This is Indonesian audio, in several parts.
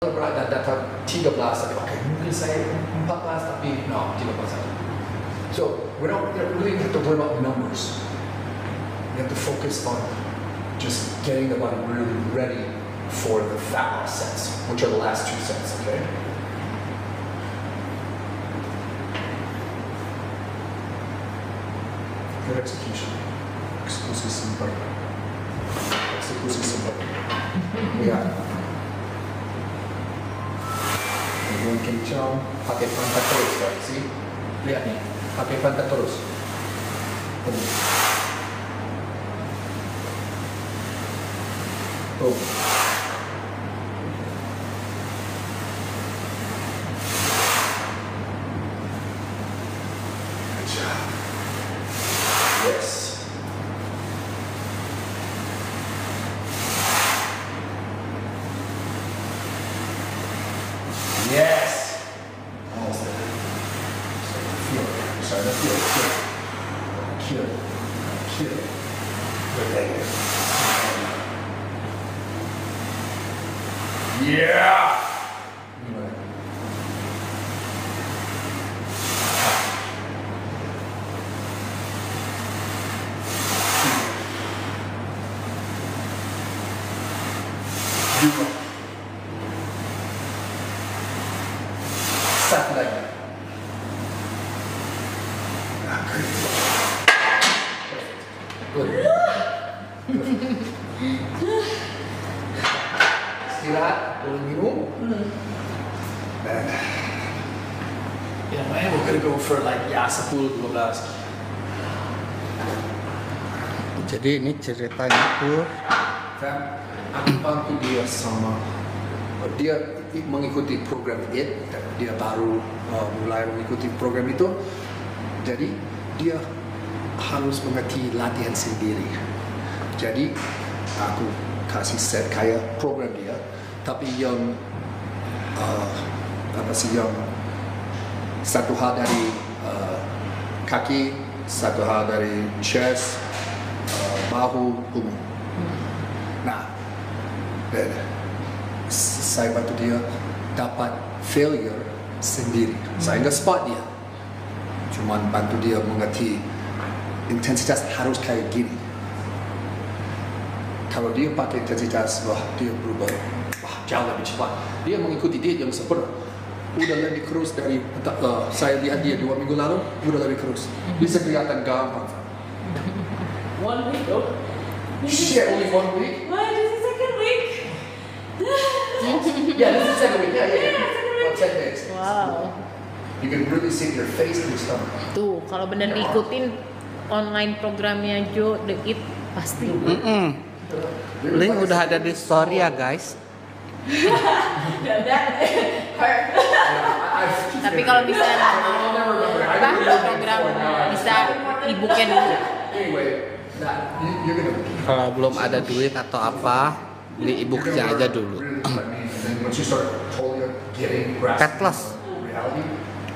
berat datang 13, tapi okay, mungkin saya 14, tapi no, 13 saja. So we don't really have to worry about numbers. We have to focus on just getting the body really ready for the fat loss sets, which are the last 2 sets, okay? Good execution. Eksekusi simple. Eksekusi simple. Lihat. Yang kencang, pakai pantat terus, guys. See? Lihat nih, pakai pantat terus. Boom. Good job. Yes. Yes. Almost there. Starting to feel it. Feel it. Feel it. Good thing. Yeah. Satu lagi. Good. Istirahat, boleh minum. And man, we're gonna go for like 10-12. Jadi ini ceritanya tuh Aku bantu dia sama dia mengikuti program IT, dia baru mulai mengikuti program itu, jadi dia harus mengerti latihan sendiri. Jadi aku kasih set kayak program dia, tapi yang yang satu hal dari kaki, satu hal dari chest, bahu, punggung. Nah, dan saya bantu dia dapat failure sendiri. Saya nggak spot dia, cuman bantu dia mengerti intensitas harus kayak gini. Kalau dia pakai intensitas, wah dia berubah, wah jauh lebih cepat. Dia mengikuti diet yang sempurna. Udah lebih kurus dari saya lihat dia 2 minggu lalu, udah lebih kurus. Bisa kelihatan gampang. 1 week though. Shit, only 1 week? Why this is second week? Yeah, this is second week. Yeah. Second week. About 10 days. Wow. You can really see your face and your stomach. Tuh, kalau bener diikutin online programnya Jo The It pasti. link udah ada di story ya guys. That hurt. Tapi kalau misalnya mau program bisa e-booknya dulu. Anyway, you're gonna. Kalau belum ada duit atau apa, beli e-booknya aja dulu. Once you start totally getting Pet loss. reality,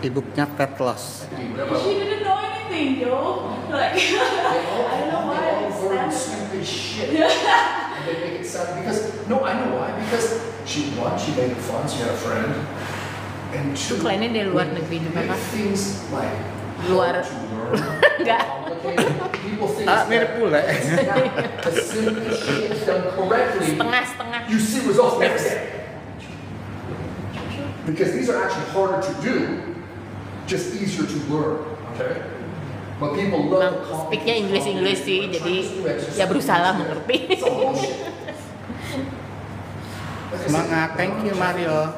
E-booknya Pet Loss. She didn't know anything, Joe. Like, I don't know why they all it's learn that. stupid shit. And they make it sound because no, I know why. Because she made it fun. She had a friend, and two, Kliennya dari luar negeri juga kan? things like Luar. hard to learn, Enggak. complicated. People think Mirip pula. as soon as shit is done correctly, Setengah-setengah. you see results next day. Because these are actually harder to do, just easier to learn. Okay. But people love Memang speaknya Inggris sih, jadi ya berusaha mengerti. Semangat, thank you Mario.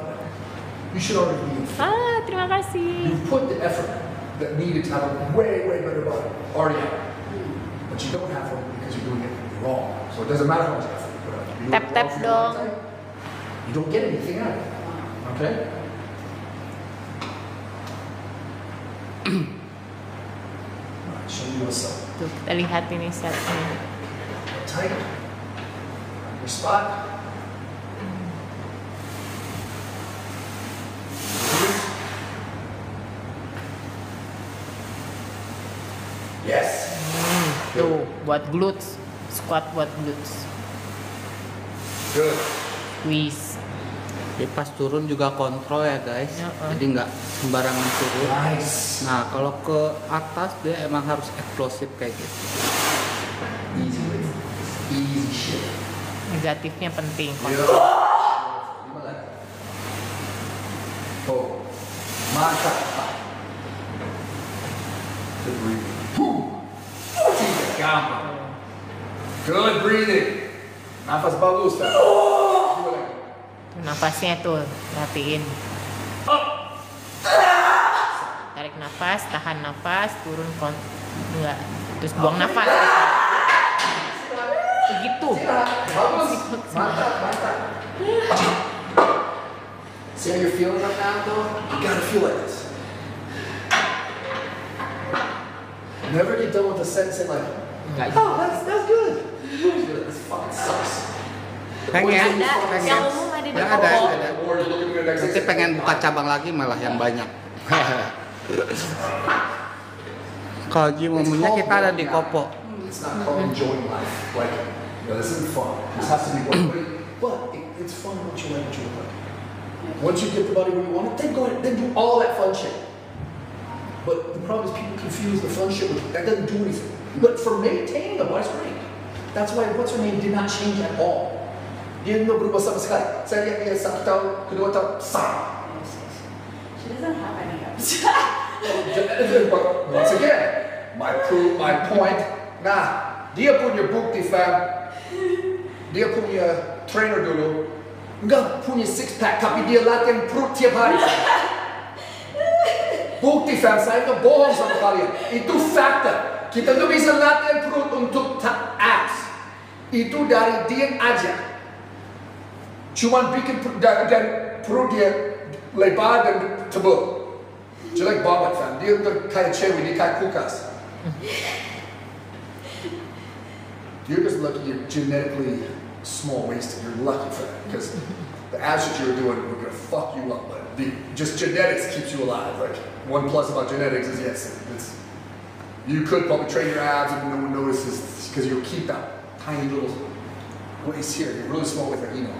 You should already be. Terima kasih. You put the effort that needed to have a way better body already out, but you don't have one because you're doing it wrong. So it doesn't matter how much effort you put out. You do it Tap wrong for your dong. appetite, you don't get anything out of it. Okay. Alright, show me what's up. Tuh, kita lihat ini setnya. Tight. Your spot. Yes. Tuh, buat glutes. Squat buat glutes. Good. Squeeze. Jadi pas turun juga kontrol ya guys. Heeh. Jadi nggak sembarangan turun. Nice. Nah kalau ke atas dia emang harus eksplosif kayak gitu. Easy way. Easy shit. Negatifnya penting. Yeah. 5 lagi. Oh. Mantap. Good breathing. 3, gampang. Good breathing. Nafas bagus kan? 2 lagi. Nafasnya tuh, perhatiin. Tarik nafas, tahan nafas, turun enggak. Terus buang nafas. Begitu. Bagus. Mantap, mantap. See how you're feeling right now though? You gotta feel like this. Never get done with the sentence and like, oh, that's good. This fucking sucks. Pengen, Ada, yang umum ada di Ya, Kopo. ada. Or you're looking at the next Nanti pengen buka cabang lagi malah yang banyak. Kalau gym umumnya kita ada di Kopo. It's not called enjoying life. Like, you know, this isn't fun. This has to be work, but it's fun once you like what you like. Once you get the body where you want it, then go ahead, then do all that fun shit. But the problem is people confuse the fun shit with that doesn't do anything. But for maintaining the body's great. That's why what's her name did not change at all. Dia no berubah sama sekali. Saya lihat dia 1 tahun, kedua tahun sama. She doesn't have any abs. But once again, my point. Nah, dia punya bukti fam. Dia punya trainer dulu. Enggak punya six pack, tapi dia latihan perut tiap hari. Bukti fam, saya nggak bohong sama kalian. Itu fakta. Kita tuh bisa latihan perut untuk abs. Itu dari dia aja. Cuman bikin dan perut dia lebar dan tebal. Jelek banget fam. Dia udah kayak cewek, dia kayak kulkas. You're just lucky you're genetically small waisted. You're lucky for that because the abs that you're doing are gonna fuck you up. But just genetics keeps you alive. Like 1+ about genetics is yes, you could probably train your abs and no one notices because you'll keep that tiny little waist here. You're really small with it, you know.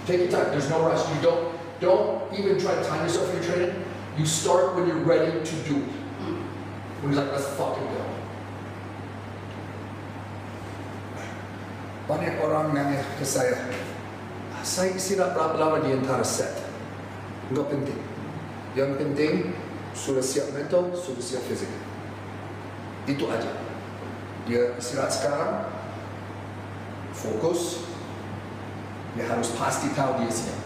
Take your time. There's no rush. You don't even try to time yourself for your training. You start when you're ready to do it. When you're like, let's fucking go. Banyak orang nanya ke saya istirahat berapa lama di antara set? Enggak penting. Yang penting, sudah siap mental, sudah siap fisik. Itu aja. Dia istirahat sekarang, fokus, dia harus pasti tahu dia siap.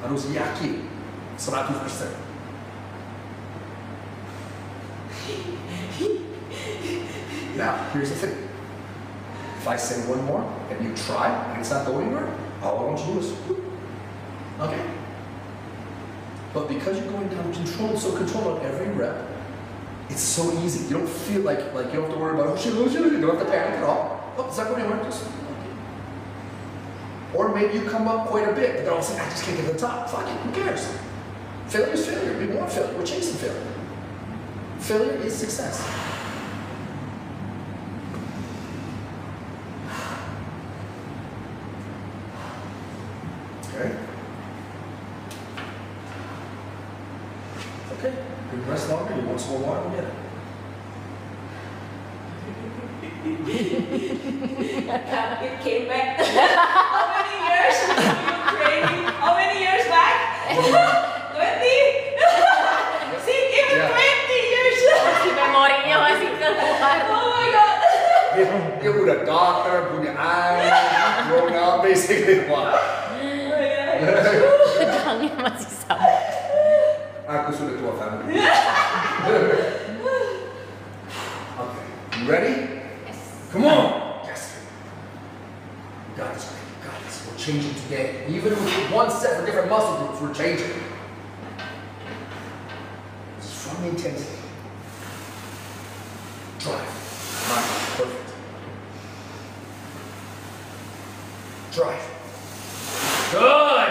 Harus yakin, 100%. Now, here's the thing. If I say one more and you try and it's not going anywhere, all I want you to do is, okay. But because you're going down so controlled on every rep, it's so easy. You don't feel like you don't have to worry about, oh shit, you don't have to panic at all. Oh, it's not going anywhere, just, okay. Or maybe you come up quite a bit, but then all of a sudden, I just can't get to the top. Fuck it, who cares? Failure is failure. We want failure. We're chasing failure. Failure is success. Okay. Okay. You can rest longer. You want some more water? Get it. It came back. How many years were you training? How many years back? 20? See, even Yeah. 20 years. Si memorinya masih keluar. Oh my god. Dia udah doctor, punya anak, grown up, basically. Wah. Tegangnya masih sama. Aku sudah tua family. Okay. You ready? Yes. Come on. Yes. Got this. Got this. We're changing today. Even with one set for different muscle groups, we're changing. Strong intensity. Drive. Nice. Perfect. Drive. Good.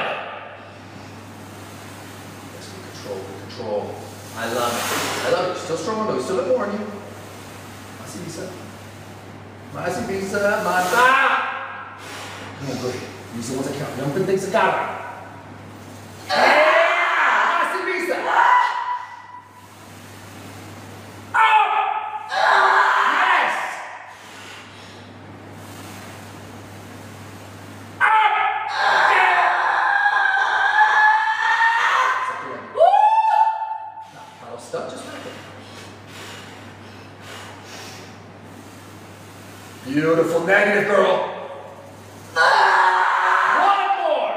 Yes, control. I love it. You're still strong though. You still look more on you. Masih bisa. Mantap. Oh, great. Bisa mo sa count. Yang penting sekarang. Masih bisa. Yes. Satu lagi. Nah, kalau stuck, just back it. Beautiful, negative girl. One more.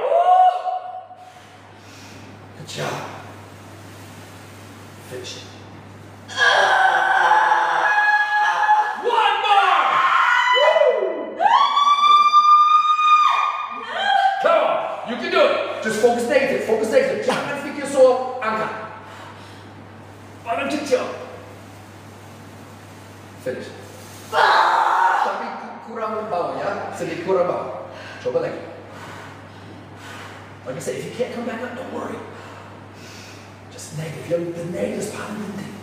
Good job. Finish it. One more. Come on, you can do it. Just focus negative, focus negative. Jangan fikir soal angka. Paling kecil. Finish. Tapi kurang bawah ya, sedikit kurang bawah. Coba lagi. Like I said, if you can't come back up, don't worry. Just negative. The negative is paling penting.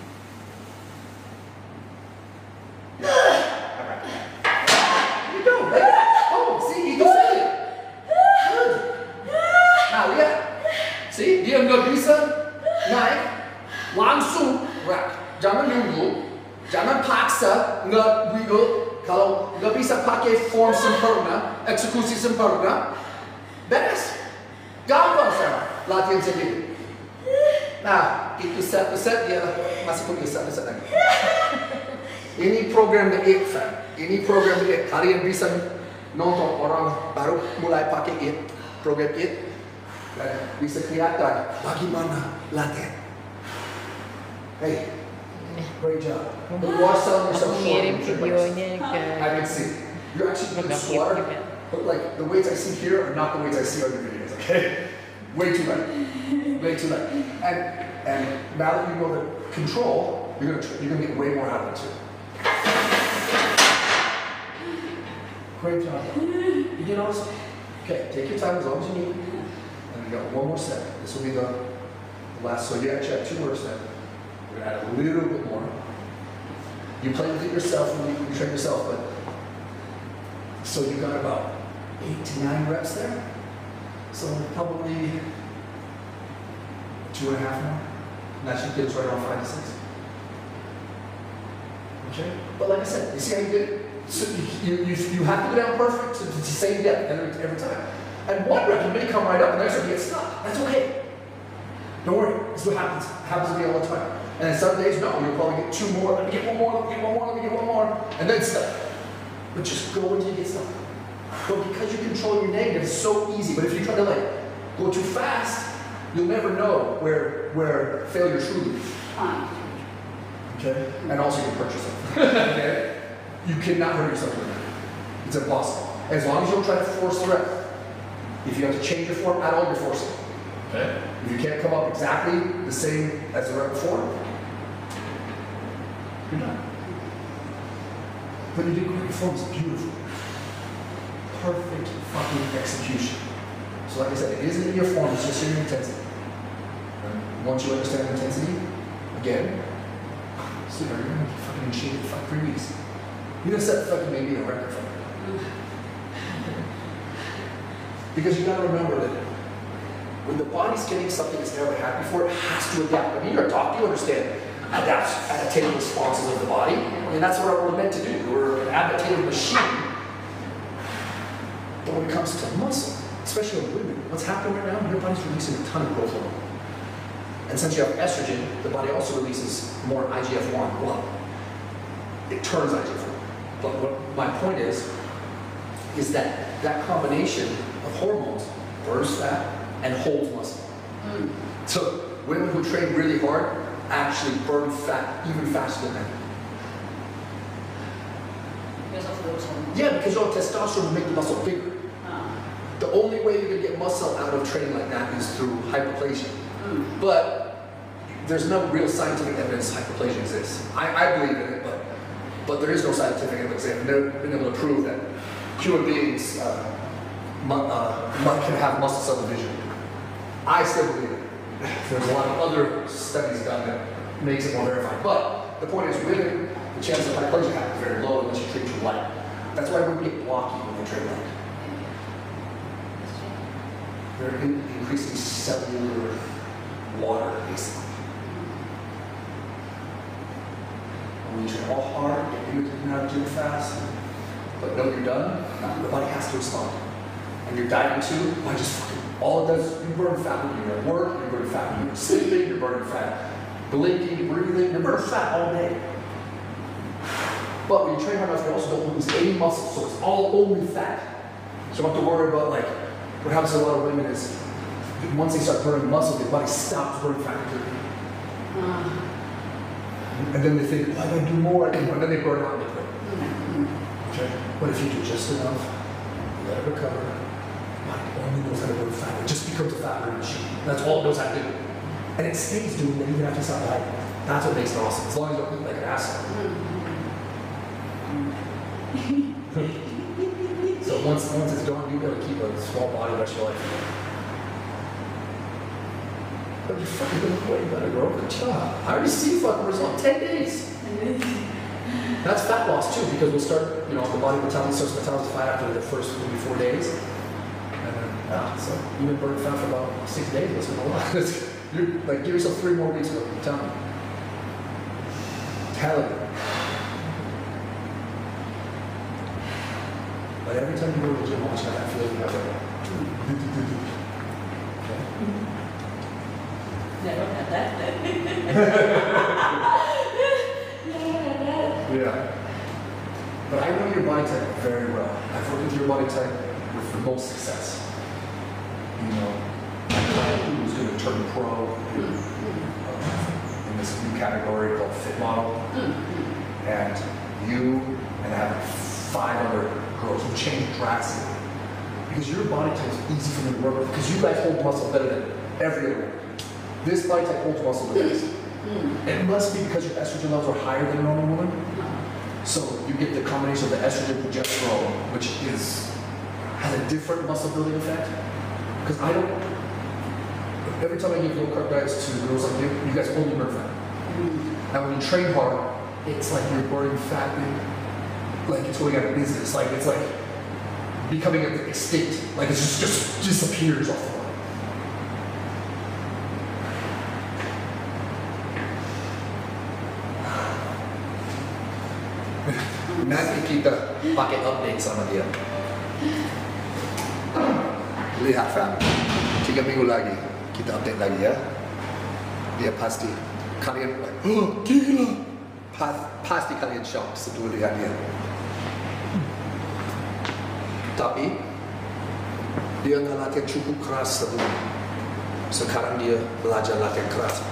Alright. Here you go, baby. Oh, see, itu saja. Good. Nah, lihat. See, dia nggak bisa naik, langsung rack. Jangan nunggu, jangan paksa, nggak wiggle. Kalau nggak bisa pakai form sempurna, eksekusi sempurna, beres. Gampang sama latihan sendiri. Nah, itu satu set dia masih punya satu set lagi. Ini program The It, fan. Ini program The It. Kalian bisa nonton orang baru mulai pakai It, program It, dan bisa kelihatan bagaimana latihan. Hey, great job. But you are selling yourself short. Ngirim videonya ke I can see. You're actually doing Program slower, It juga. but like the weights I see here are not the weights I see on your videos. Okay, way too light, way too light. And now that you know the control, you're gonna get way more out of it too. Great job. You get all this? Okay, take your time as long as you need. And we got one more set. This will be the last. So you actually have two more sets. We're gonna add a little bit more. You play with it yourself when you train yourself, but so you got about 8 to 9 reps there. So probably 2.5 more. And that should get us right around 5 to 6. Okay? But like I said, you see how you did it? So you have to go down perfect to the same depth every time. And one rep you may come right up and the next rep you get stuck. That's okay. Don't worry. This is what happens. It happens to me all the time. And then some days, no, you'll probably get 2 more, let me get 1 more, let me get 1 more, let me get 1 more, and then stuck. But just go until you get stuck. But because you control your negative, it's so easy. But if you try to like go too fast, you'll never know where failure truly is. Okay? And also you can hurt yourself. Okay? You cannot hurt yourself with that. It's impossible. As long as you don't try to force the rep. If you have to change your form, add all your forcing. Okay? If you can't come up exactly the same as the rep before, you're done. But you did great. Your form is beautiful. Perfect fucking execution. So like I said, it isn't in your form, it's just in your intensity. And once you understand intensity, again, sweetheart, you're gonna be fucking in shape for like 3 weeks. You're gonna set fucking maybe a record for it. Because you gotta remember that when the body's getting something it's never had before, it has to adapt. I mean, you're a doctor, you understand adaptative responses of the body. And that's what we're meant to do. We're an adaptative machine. But when it comes to muscle, especially with women, what's happening right now, your body's releasing a ton of growth hormone. And since you have estrogen, the body also releases more IGF-1 blood. It turns IGF-1. But what my point is that that combination of hormones burns fat and holds muscle. So women who train really hard actually burn fat even faster than men. Because of those hormones. Yeah, because your testosterone will make the muscle bigger. The only way you're going to get muscle out of training like that is through hyperplasia. But there's no real scientific evidence hyperplasia exists. I believe in it, but there is no scientific evidence. They've never been able to prove that human beings can have muscle subdivision. I still believe it. There's a lot of other studies done that makes it more verified. But the point is, women, the chance of hyperplasia happens very low unless you train too light. That's why women get blocky when they train light. You're increasing cellular water, basically. When you train all hard, you're not doing fast, but no, you're done, the body has to respond. And you're dieting too, why just fucking, all it does, you burn fat when you're at work, you burn fat when you're sleeping, you're burning fat blinking, breathing, you're burning fat all day. But when you train hard enough, you also don't lose any muscle, so it's all only fat. So you don't have to worry about like, what happens to a lot of women is, once they start burning muscle, their body stops burning fat completely. And then they think, oh, I gotta do more, and then they burn out and they quit. Okay? But if you do just enough, let it recover, body only knows how to burn fat. It just becomes a fat burning machine. That's all it knows how to do. And it stays doing it even after you stop dieting. That's what makes it awesome, as long as you don't eat like an asshole. So once it's done, you'll be able to keep a small body the rest of your life. But you're fucking doing way better, girl. Good job. I already see fucking result. 10 days. That's fat loss too, because we'll start, the body starts metabolizing fat after the first maybe 4 days. And then, so you've been burning fat for about 6 days. That's been a lot. You're like, give yourself 3 more weeks. I'm telling you. Tell you. But every time you go to the gym, I'll just have that feeling you have that. Never had that. Never had that. Yeah. But I know your body type very well. I've worked with your body type with the most success. My client who's going to turn pro in this new category called Fit Model. And you and I have 5 other girls who changed drastically. Because your body type is easy for me to work with, because you guys hold muscle better than every other one. This body type holds muscle the best. It must be because your estrogen levels are higher than a normal woman. So you get the combination of the estrogen progesterone, which has a different muscle building effect. Because every time I give low carb diets to girls like you guys only burn fat. And when you train hard, it's like you're burning fat, like it's going out of business. Like it's like becoming extinct. Like it just disappears off the body. Nanti kita pakai update sama dia. Lihat fam, 3 minggu lagi kita update lagi ya. Dia pasti kalian gila. Pasti kalian shock setelah lihat dia. Tapi dia nggak latihan cukup keras sebelum. Sekarang dia belajar latihan keras.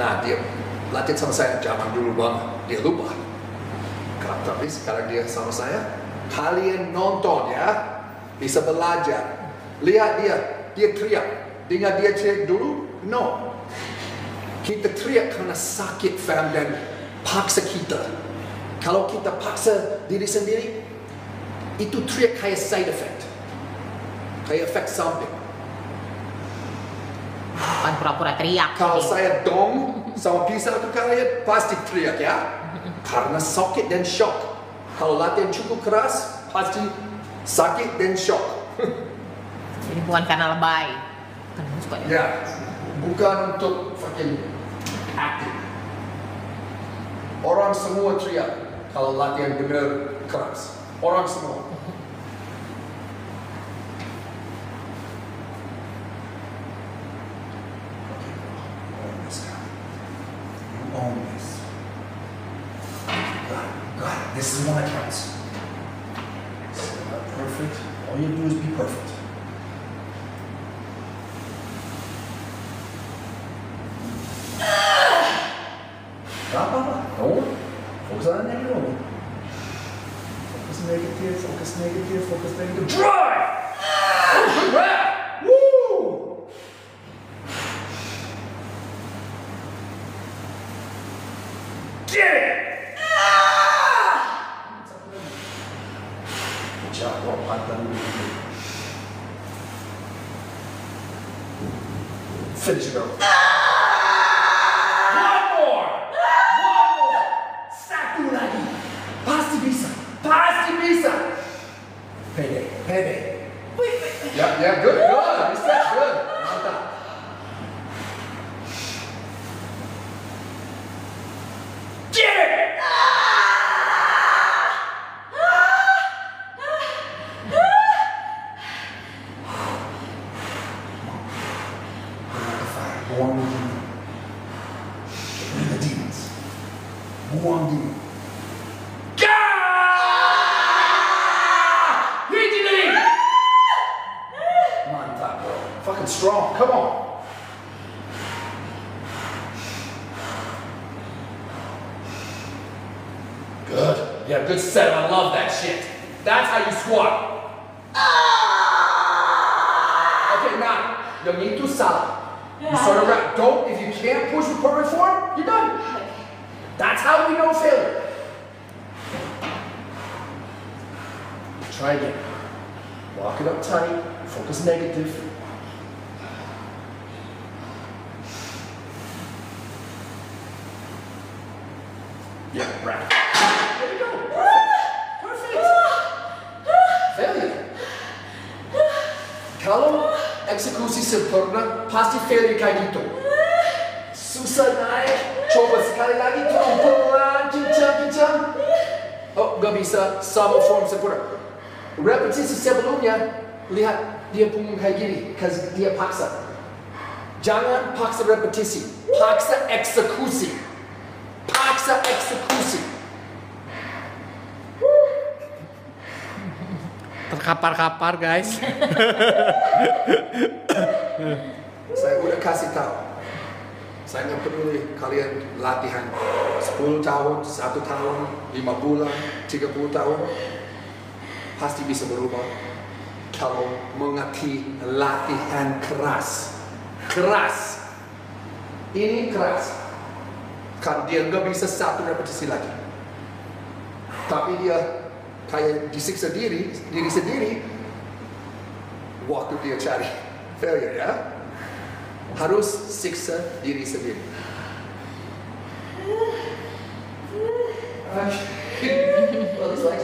Nah dia latihan sama saya zaman dulu bang, dia lupa. Tapi sekarang dia sama saya, kalian nonton ya, bisa belajar. Lihat dia teriak. Dengar dia teriak dulu? No. Kita teriak karena sakit fam dan paksa kita. Kalau kita paksa diri sendiri, itu teriak kayak side effect. Kayak efek samping. Bukan pura-pura teriak. Kalau saya dong sama pisau ke kalian, pasti teriak ya. Karena sakit dan shock. Kalau latihan cukup keras, pasti sakit dan shock. Jadi bukan karena lebay. Kan suka ya. Ya, bukan untuk fucking acting. Orang semua teriak kalau latihan benar keras. Orang semua. Okay, own this now. You own this. God, this is one that counts. It's not perfect. All you do is be perfect. Not apa-apa. No. Focus on the negative. Focus negative. Focus negative. Focus negative. Drive! Good rep! Woo! Get it! Good job. Well, I'm done with you. Finish it, girl. One more! Satu lagi. Pasti bisa. Pasti bisa. Payday. Wait. Yeah, good. You said good. Buang demon. Bring the demons. Buang demon. Mantap, bro. Fucking strong. Come on. Good. You have good setup. I love that shit. That's how you squat. Okay, now, you need to salad. You sort of wrap. Don't, if you can't push with perfect form, you're done. That's how we know failure. Try again. Walk it up tight. Focus negative. Yeah, right. There you go. Perfect. Perfect. Failure. Kalau eksekusi sempurna, pasti failure kayak gitu. Susah naik, coba sekali lagi, turun pelan, kencang. Oh, gak bisa sama form sempurna. Repetisi sebelumnya, lihat dia punggung kayak gini, karena dia paksa. Jangan paksa repetisi, paksa eksekusi. Paksa eksekusi. Terkapar-kapar guys. Saya udah kasih tahu. Saya nggak peduli kalian latihan 10 tahun, 1 tahun, 5 bulan, 30 tahun. Pasti bisa berubah kalau mengerti latihan keras. Keras. Ini keras. Karena dia nggak bisa satu repetisi lagi. Tapi dia kayak disiksa diri sendiri waktu dia cari failure ya. Harus siksa diri sendiri. Well, it's like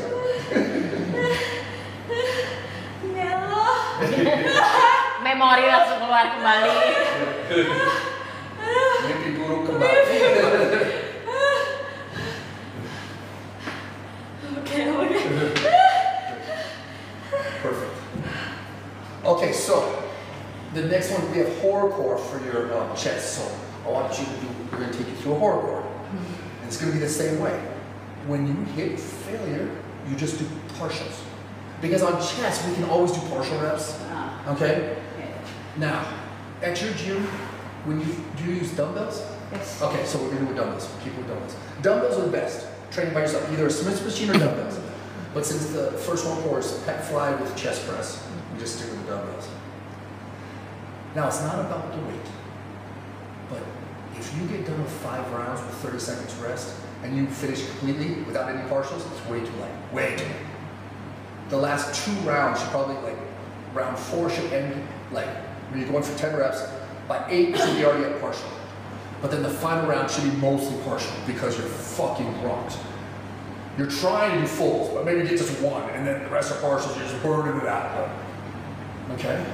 Memori langsung keluar kembali. mimpi buruk kembali. Okay. Perfect. Okay, so the next one we have horrorcore for your chest. So I want you to do. We're going to take you through a horrorcore, and it's going to be the same way. When you hit failure, you just do partials, because on chest we can always do partial reps. Okay. Now, at your gym, do you use dumbbells? Yes. Okay, so we're going to do with dumbbells. Keep with dumbbells. Dumbbells are the best. Training by yourself, either a Smith machine or dumbbells. But since the first one course, pec fly with chest press, we just stick with the dumbbells. Now, it's not about the weight, but if you get done with 5 rounds with 30 seconds rest, and you finish completely without any partials, it's way too light. Way too light. The last 2 rounds should probably, like, round 4 should end, like, when you're going for 10 reps, by 8 you should be already at partial. But then the final round should be mostly partial because you're fucking rocked. You're trying to do fulls, but maybe get just 1, and then the rest are partials, you're just burning it out. Okay?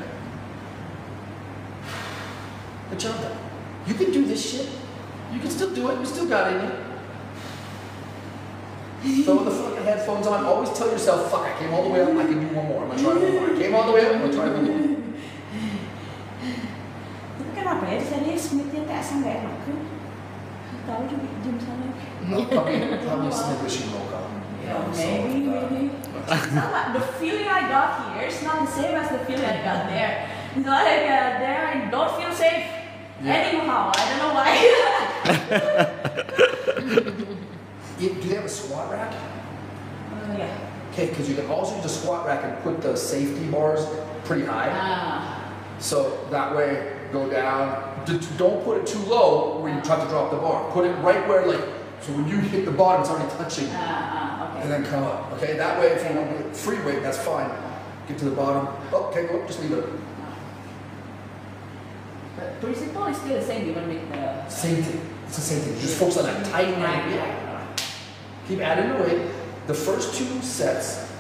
Good job, though. You can do this shit. You can still do it. You still got it in you. Throw the fucking headphones on. Always tell yourself, fuck, I came all the way up, I can do one more. I'm gonna try one more. I came all the way up, I'm gonna try one more. Tapi kenapa ya tadi Smithnya tak sampai enak kan? Tahu juga jam sana. Probably Smith machine local. Maybe. Sama, the feeling I got here is not the same as the feeling I got there. It's like there I don't feel safe. Anyhow, I don't know why. Do they have a squat rack? Yeah. Okay, because you can also use a squat rack and put the safety bars pretty high. So that way, go down. Don't put it too low where you try to drop the bar. Put it right where, like, so when you hit the bottom, it's already touching. Okay. And then come up. Okay, that way if you want to do free weight, that's fine. Get to the bottom. Oh, okay, go up, just leave it. But principle is still the same even with the... Same thing. It's the same thing. Just focus on that tight line. Yeah. Keep adding the weight. The first 2 sets,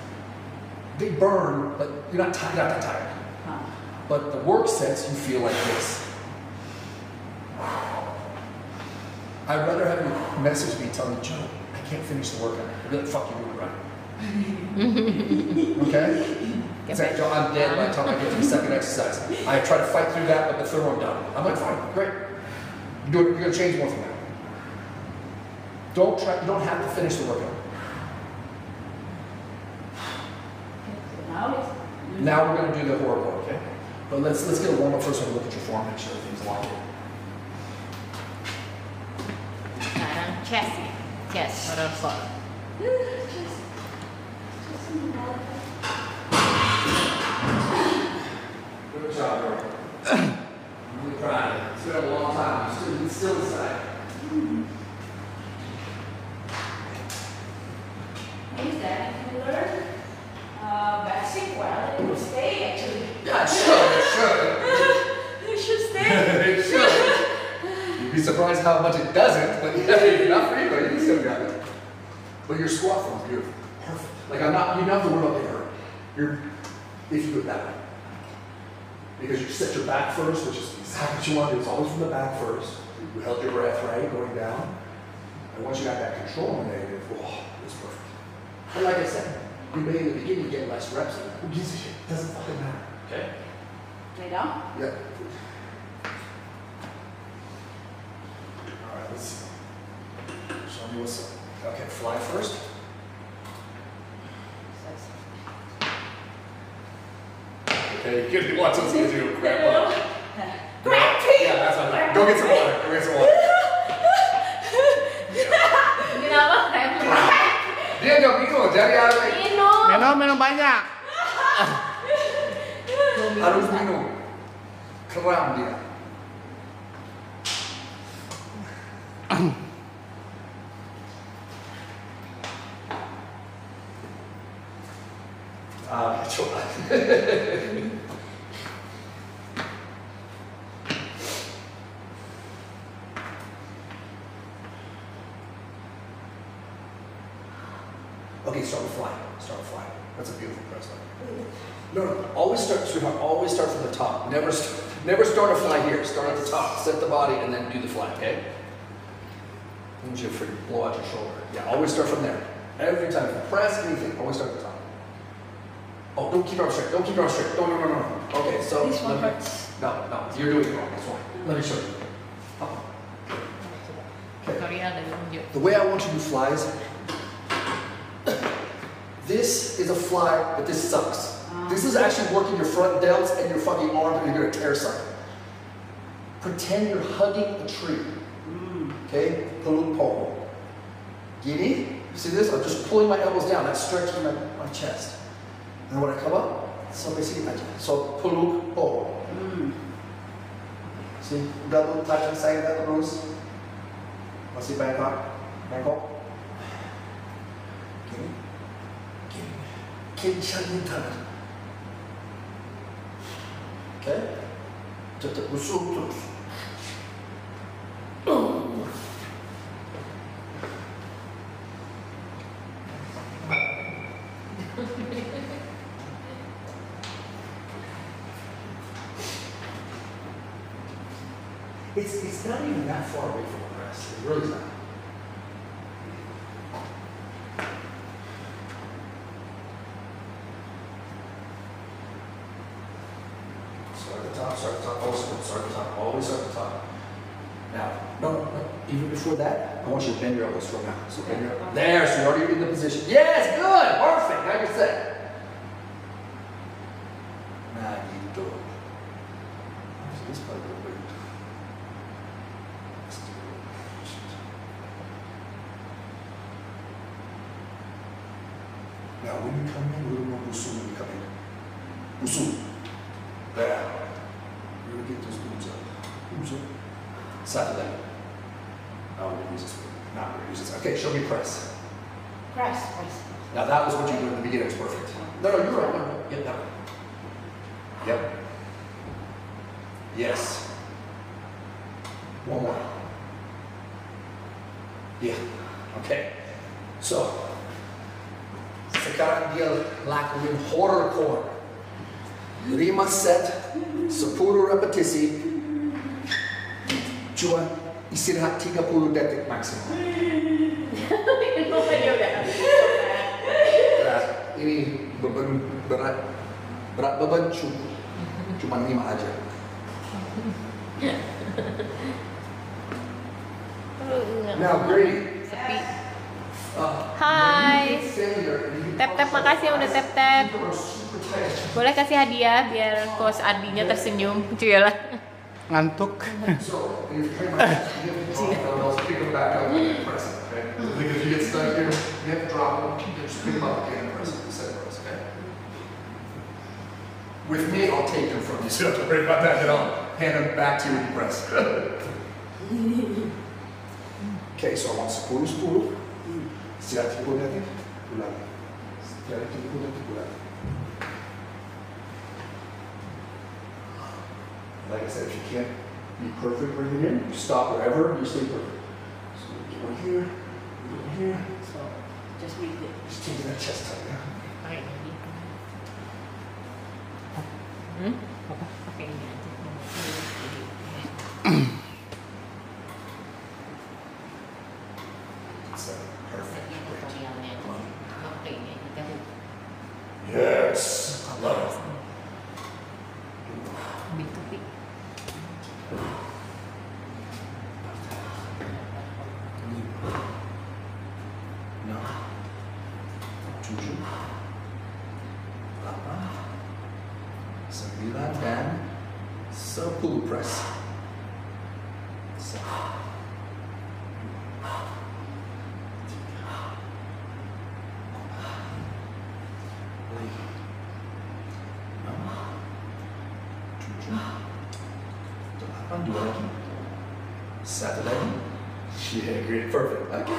they burn, but you're not that tired. But the work sets, you feel like this. I'd rather have you message me telling me, Joe, I can't finish the workout. I'd be like, fuck, you do it right. Okay? Say, Joe, I'm dead by the time I get to the second exercise. I try to fight through that, but the third one done. I'm like, fine, great. You're going to change more from that. Don't try. You don't have to finish the workout. Now we're going to do the horrible, okay? But let's get a warm up first and look at your form, make sure everything's locked in. Sekarang chest ya. Chest horror core. Good job, girl. I'm really proud of you. It's been a long time. You're still inside. Is that if you learn basic well, it will stay actually. Yeah, it should. It should. It should stay. It should. You'd be surprised how much it doesn't, but yeah, not for you, but you still got it. But your squat form is beautiful. Perfect. Like I'm not, you don't have to worry about the hurt. If you do it that way. Because you set your back first, which is exactly what you want to do. It's always from the back first. You held your breath, right, going down. And once you got that control in there, it's perfect. And like I said, you may in the beginning get less reps. Who gives a shit? It doesn't fucking matter. Okay? Lay down. Yeah. All right, let's see. Show me what's up. Okay, fly first. Okay, you can watch what's going to do. Grab up. Grab feet. Yeah, that's fine. Go get some water. Go get some water. Kenapa krem? Dia nggak minum, jadi harus Minum banyak. harus minum. Kram dia. Coba. Okay, start with fly. Start with fly. That's a beautiful press line. No. Always start, sweetheart. Always start from the top. Never start a fly here. Start at the top. Set the body and then do the fly. Okay? I want you to blow out your shoulder. Yeah. Always start from there. Every time. If you press anything, always start at the top. Oh, don't keep your arms straight. Don't keep your arms straight. No. Okay, so This one hurts. No, you're doing it wrong. That's why. Let me show you. Oh. Okay. Tutorial dari Unjuk. The way I want you to do flies, this is a fly, but this sucks. This is actually working your front delts and your fucking arms, and you're gonna tear something. Pretend you're hugging a tree. Okay? Peluk poho. Gini. See this? I'm just pulling my elbows down. That's stretching my chest. And when I come up, sampai sini aja. So peluk poho. See? Double touch saya dah terus. Masih bengkok. Gini. Kencangin tangan. Okay? Tetap busuk terus. It's not even that far away from the rest. It really is not. Start at the top, always start at the top. Now, no, even before that, I want you to bend your elbows from now. So bend your elbows. There, so you're already in the position. Yes, good, perfect, now you're set. Now you do it. This part a little bit. Now when you come in, a little more busuk when you come in. Busuk. There. You're gonna get those boobs up. Boobs up. Side to that. Now we're gonna use this one. Now we're gonna use this. Okay, show me press. Press. Now that was what you did in the beginning. It was perfect. No, you're right. No. Yep, that one. Yep. Yes. One more. Yeah. Okay. So, sekarang dia lakuin horror core. 5 set, 10 repetisi, cuma istirahat 30 detik maksimum. Nah, ini berat beban cuma 5 aja. Now, Grady. Sepi. Uh, Hai. failure, and you Tap-tap, makasih udah tap-tap. are super tight. Boleh kasih hadiah biar coach Ardinya tersenyum. Cuyalah. Ngantuk. So, and if you try my you have to drop dumbbells, pick them back up and press it, okay? Like if you get stuck here, you have to drop them, you just pick them up again and press it, set press, okay? With me, I'll take them from you, so you don't have to worry about that, then I'll hand them back to you when you press. Okay, so I want 10. Siap 10 natin, ulang. Siap 10 natin, ulang. Like I said, if you can't be perfect breathing in, you stop wherever, you stay perfect. So get one here, one here. So, just breathe it. Just take that chest tight now. Pakai ini. Pakai ini aja. So, perfect. Tutorialnya. Pakai ini aja. Yes, I love it. Bitupi. No. 7, 8, 9 dan 10 press. 1, 2 lagi. 1 lagi. Yeah, great, perfect. Okay.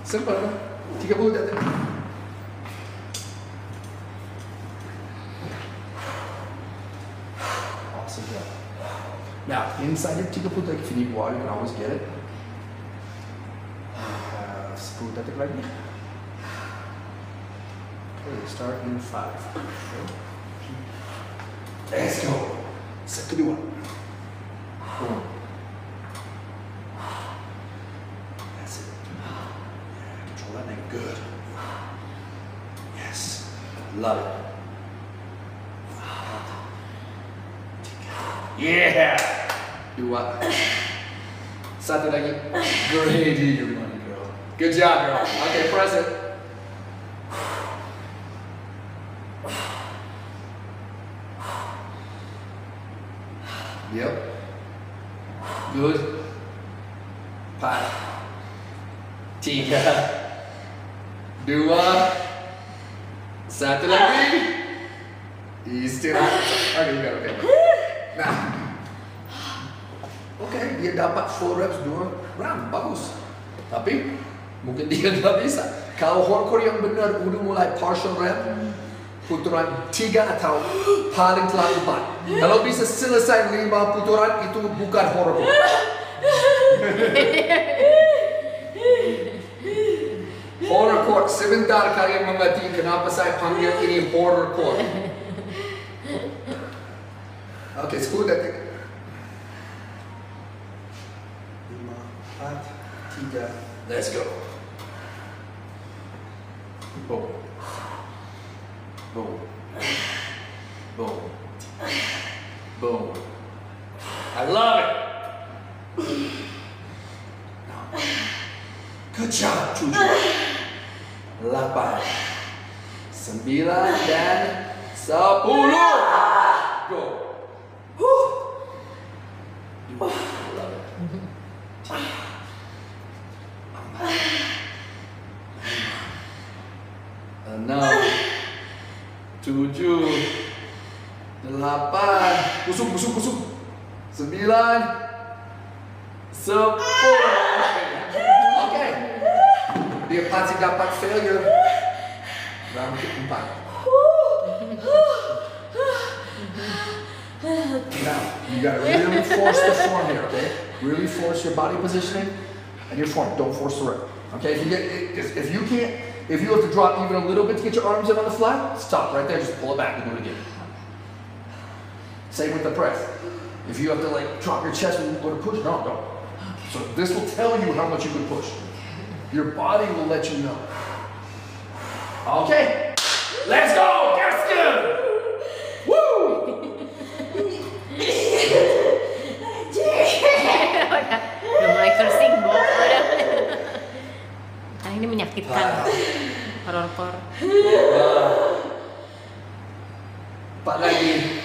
Simple. 30 detik. Awesome job. Now, inside your 30 detik, if you need water, you can always get it. 10 detik lagi. Okay, start in 5. Let's go. Set kedua. Boom. That's it. Yeah, control that neck good. Yes. Love it. Yeah. 2. 1 lagi. Great, your money, girl. Good job, girl. Okay, press it. Yep. Good. 4, 3, 2, 1 lagi. Istirahat. Okay, you got it. Nah. Okay, dia dapat 4 reps 2 round. Bagus. Tapi mungkin dia nggak bisa. Kalau hardcore yang benar udah mulai partial rep, putaran 3 atau paling telat 4. Kalau bisa selesai 5 putaran itu bukan hardcore. Hardcore, sebentar kalian mengerti kenapa saya panggil ini hardcore. Oke, 10 detik. 5, 4, 3, let's go. Boom. Boom. Boom. Boom. I love it. Good job, 7, 8, 9 dan 10. Go. Love it. 6, 7, 8, busuk, 9, 10. Oke. Dia pasti dapat failure. Round ke-4. Now, you gotta really force the form here, okay? Really force your body positioning and your form. Don't force the rep. Okay? If you can't, if you have to drop even a little bit to get your arms in on the flat, stop right there. Just pull it back and do it again. Same with the press. If you have to like drop your chest when you go to push, no, don't. So this will tell you how much you can push. Your body will let you know. Okay, let's go, Gaston! Woo! Udah mulai kersing, Bo. Horrorcore. 4 lagi.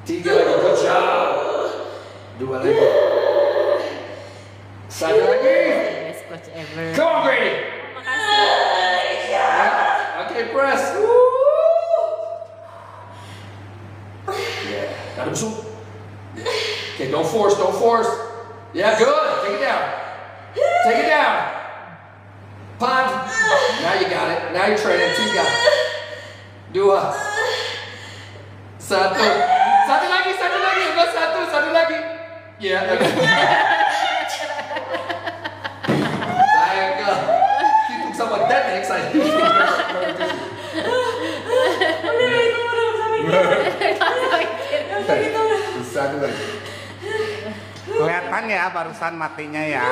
3 lagi. Good job. 2 lagi. 1 lagi. Best coach ever. Come on, Grady. Makasih. Yeah. Okay, press. Yeah. Got him soon. Okay, don't force, don't force. Yeah, good. Take it down. Take it down. Pond. Now you got it. Now you're training. 3. 2. 1. 1 lagi, 1 lagi. Enggak 1 lagi. Ya, saya ke hitung sama dan yang saya. Satu lagi. Kelihatan ya barusan matinya ya.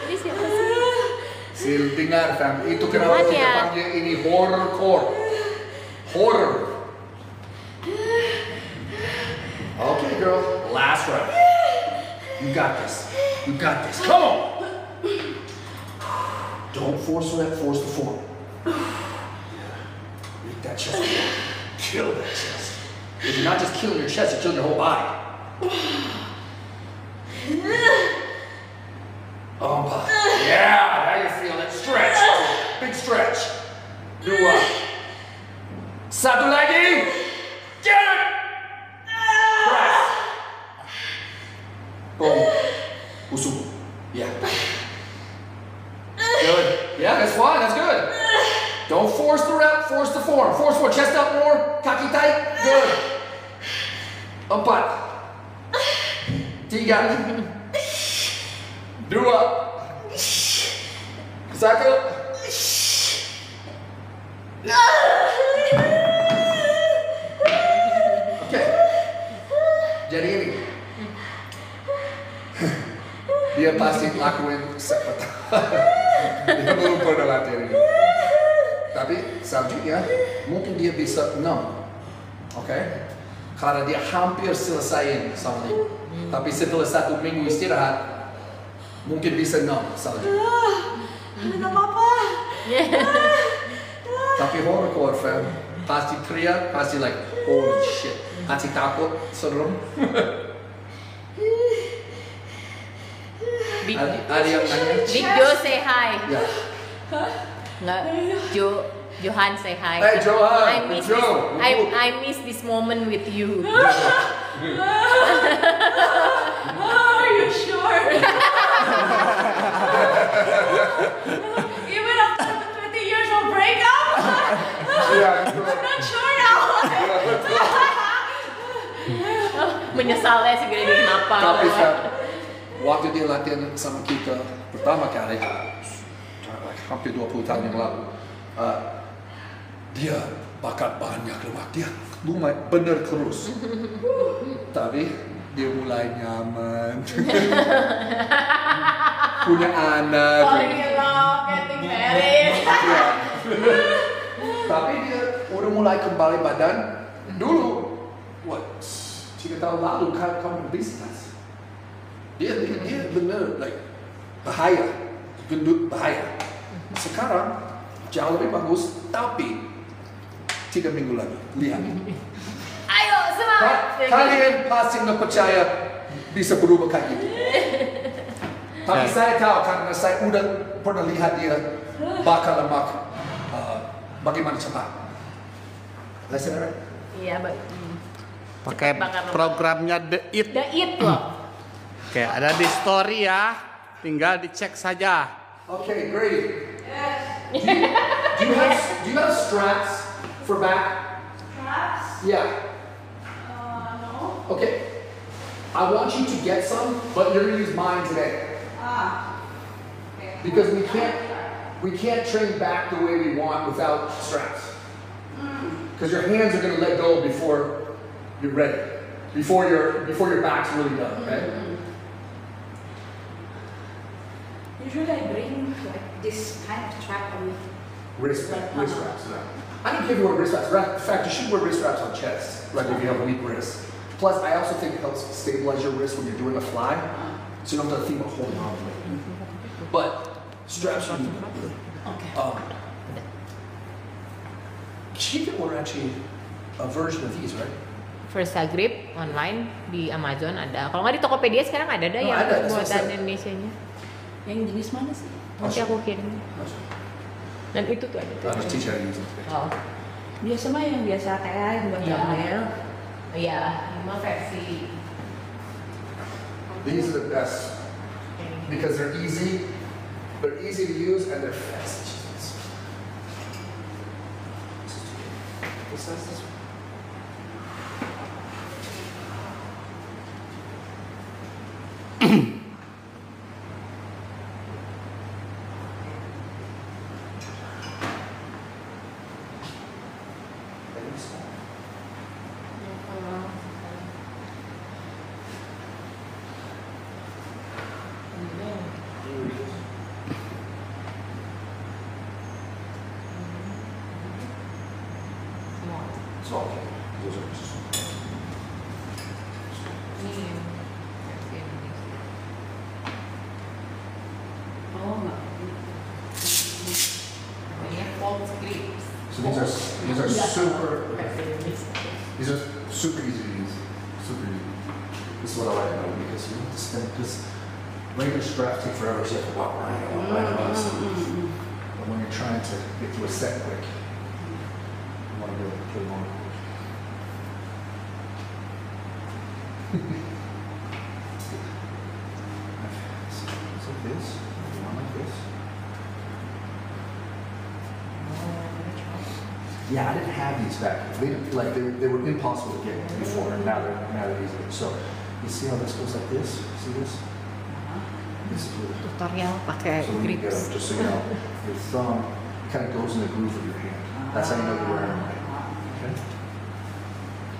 Ini siapa sih? Sil dengar fam, itu kenapa Cuman kita ya. panggil ini horrorcore. Horror. Okay girl, last round. You got this. You got this. Come on. Don't force that, force the form. Make that chest. Kill that chest. If you're not just killing your chest, you're killing your whole body. Oh my. Yeah, how you feel that stretch? Big stretch. 2. 1 lagi. Get it. Press. Boom. Usuk. Yeah. Good. Yeah, that's fine. That's good. Don't force the rep. Force the form. Force forward. Chest up more. Kaki tight. Good. 4. 3. 2. 1. Oke. Jadi ini. Dia pasti lakuin seperti dia belum pernah latihan ini. Tapi selanjutnya mungkin dia bisa 6. Oke? Karena dia hampir selesaiin sama ini. Tapi setelah 1 minggu istirahat mungkin bisa 6 selanjutnya. Tidak apa-apa. Tapi horrorcore fam pasti teriak, pasti like holy shit, pasti takut, serem. Ada yang nanya? Big Joe say hi. Ya. Nggak, Johan say hi. Hey, Johan. I miss Joe. this. I miss this moment with you. Are you sure? Even after 20 years of breakup? Iya. I'm not sure now. Menyesalnya sih gini kenapa. Tapi fam, waktu dia latihan sama kita pertama kali, hampir 20 tahun yang lalu, dia bakat banyak lemak, dia lumayan bener terus. Tapi dia mulai nyaman, punya anak. Falling in love, getting married. Ya. Tapi dia udah mulai kembali badan. Dulu, 3 tahun lalu kamu bisnis. Dia bener like bahaya, gendut bahaya. Sekarang jauh lebih bagus, tapi 3 minggu lagi lihat. Ayo semangat. Kalian pasti nggak percaya bisa berubah kayak gitu. Tapi saya tahu karena saya udah pernah lihat dia bakar lemak bagaimana cepat. Listen, right? Iya, Pakai programnya The It. The It loh. Oke, ada di story ya. Tinggal dicek saja. Okay, great. Do you have straps for back? Straps? Yeah. No. Okay. I want you to get some, but you're gonna use mine today Okay. because we can't train back the way we want without straps. Because your hands are gonna let go before you're ready, before your back's really done. Okay. Usually I bring like this kind of strap on Wrist straps. No. I don't give you wear wrist straps. In fact, you should wear wrist straps on chest, like if you have weak wrists. Plus, I also think it helps stabilize your wrist when you're doing a fly, so you don't have to think about holding on to it. But straps are Okay. She can order actually a version of these, right? Versa Grip online di Amazon ada. Kalau nggak di Tokopedia sekarang ada Oh, yang ada, buatan selesai. Indonesia-nya. Yang jenis mana sih? Nanti aku kirim. Dan itu tuh ada tuh. I'll just teach you how to use it today. Oh. Biasa mah yang biasa kayak yang buat Iya. thumbnail. Iya, cuma versi These are the best because they're easy to use and they're fast. What size is this one? Maybe small. It's all okay. Those are just Oh, enggak. So these are super easy to use. Super easy. This is what I like about it because you don't have to spend this regular straps take forever, so you have to walk around and so. But when you're trying to get to a set quick, you want to be able to play more. It's like this. One like this. Yeah, I didn't have these back. They were impossible to get before, and now they're easy. So you see how this goes like this? See this? This is really tutorial pakai so when you get grips. them, just so you know, your thumb kind of goes in the groove of your hand. That's how you know you're wearing them right. Okay?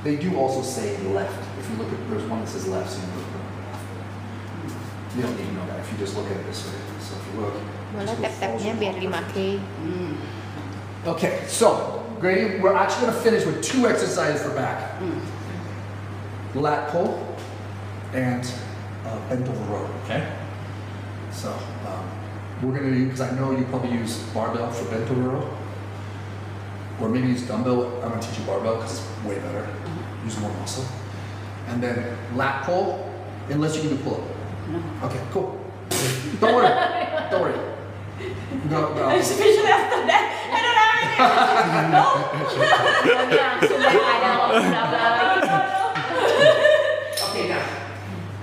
They do also say left. If you look at, there's one that says left, so you look at the left. You don't need to know that if you just look at it this way. So if you look, Boleh just go tap-tapnya falls biar along. 5K. Okay, so Grady, we're actually going to finish with 2 exercises for back. Lat pull and bent over row, okay? So we're going to use, because I know you probably use barbell for bent over row, or maybe use dumbbell. I'm going to teach you barbell because it's way better. Use more muscle. And then lat pull, unless you can do pull-up. No. Okay, cool. Don't worry, don't worry. No. Especially after that, I don't have anything. No. Langsung ada Okay, now,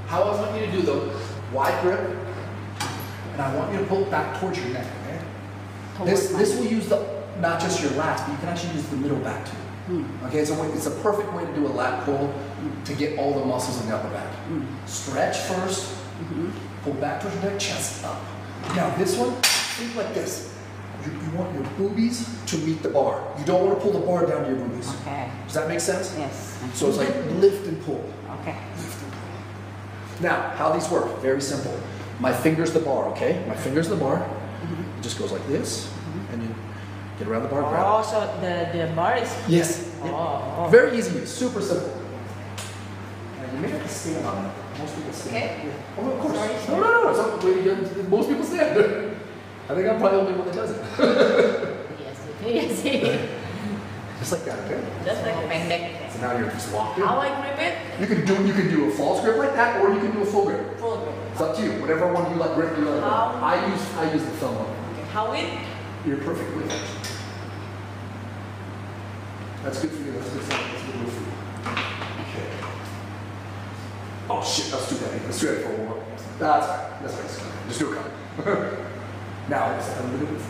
how I want you to do though, wide grip, and I want you to pull it back towards your neck, okay? This will use not just your lats, but you can actually use the middle back too. Okay, it's a perfect way to do a lat pull to get all the muscles in the upper back. Stretch first, pull back towards your neck, chest up. Now this one, think like this. You want your boobies to meet the bar. You don't want to pull the bar down to your boobies. Okay. Does that make sense? Yes. So it's like lift and pull. Okay. Now, how these work, very simple. My finger's the bar, okay? My finger's the bar. It just goes like this, and you get around the bar, grab Oh, so the bar is. it. Yes. Oh. Very easy, super simple. Now, you may have to stand on it. Most people stand. Okay. Yeah. Oh, of course. Sorry. No. It's not the way you get, most people stand. I think I'm probably the only one that does it. Iya sih. Just like that, okay? Just like pendek. So now you're just locked in. How I grip it? You can do a false grip like that, or you can do a full grip. Full grip. It's up to you. Whatever one you like grip, you like. How? I use the thumb one. Okay. How it? You're perfect with it. That's good for you. That's good for you. Okay. Oh shit, that's too heavy. Let's do it for one more. That's fine. That's fine. Just do a couple. Now let's have a little bit.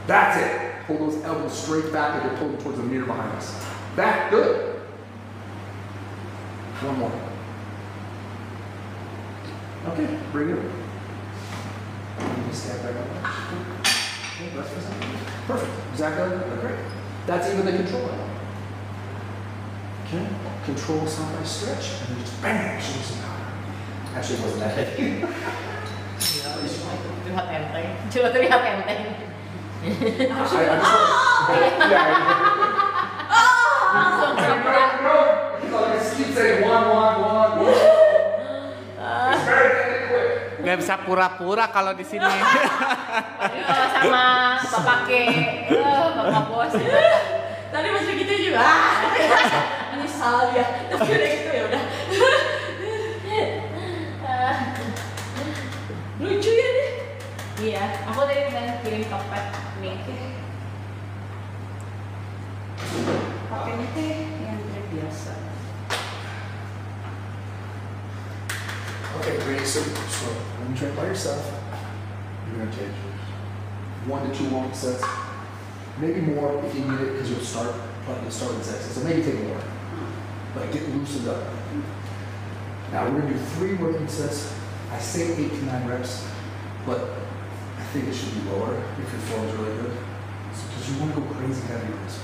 That's it. Pull those elbows straight back and you're pulling towards the mirror behind us. Back, good. One more. Okay, bring it. You stand back up. Okay, rest for a second. Perfect. Exactly like that. Great. That's even the control now. Okay. Control somebody stretch and then just bang, show some power. Actually, it wasn't that heavy. Terlihat enteng. Cuma terlihat enteng. I just want I just keep saying one. It's very quick. Nggak Nggak bisa pura-pura kalau di sini. Kalau sama bapak bapak bos ya. Tadi pas begitu juga. Ini salah dia. Tapi udah gitu ya udah. Lucu ya deh. Iya, aku tadi udah kirim topet nih. Pakainya teh yang biasa. Okay, great. So when you train by yourself, you're gonna take 1 to 2 long sets, maybe more if you need it, because you'll start with sets. So maybe take more, but get loosened up. Now we're gonna do 3 working sets. I say 8 to 9 reps, but I think it should be lower if your form is really good, because you want to go crazy heavy with this.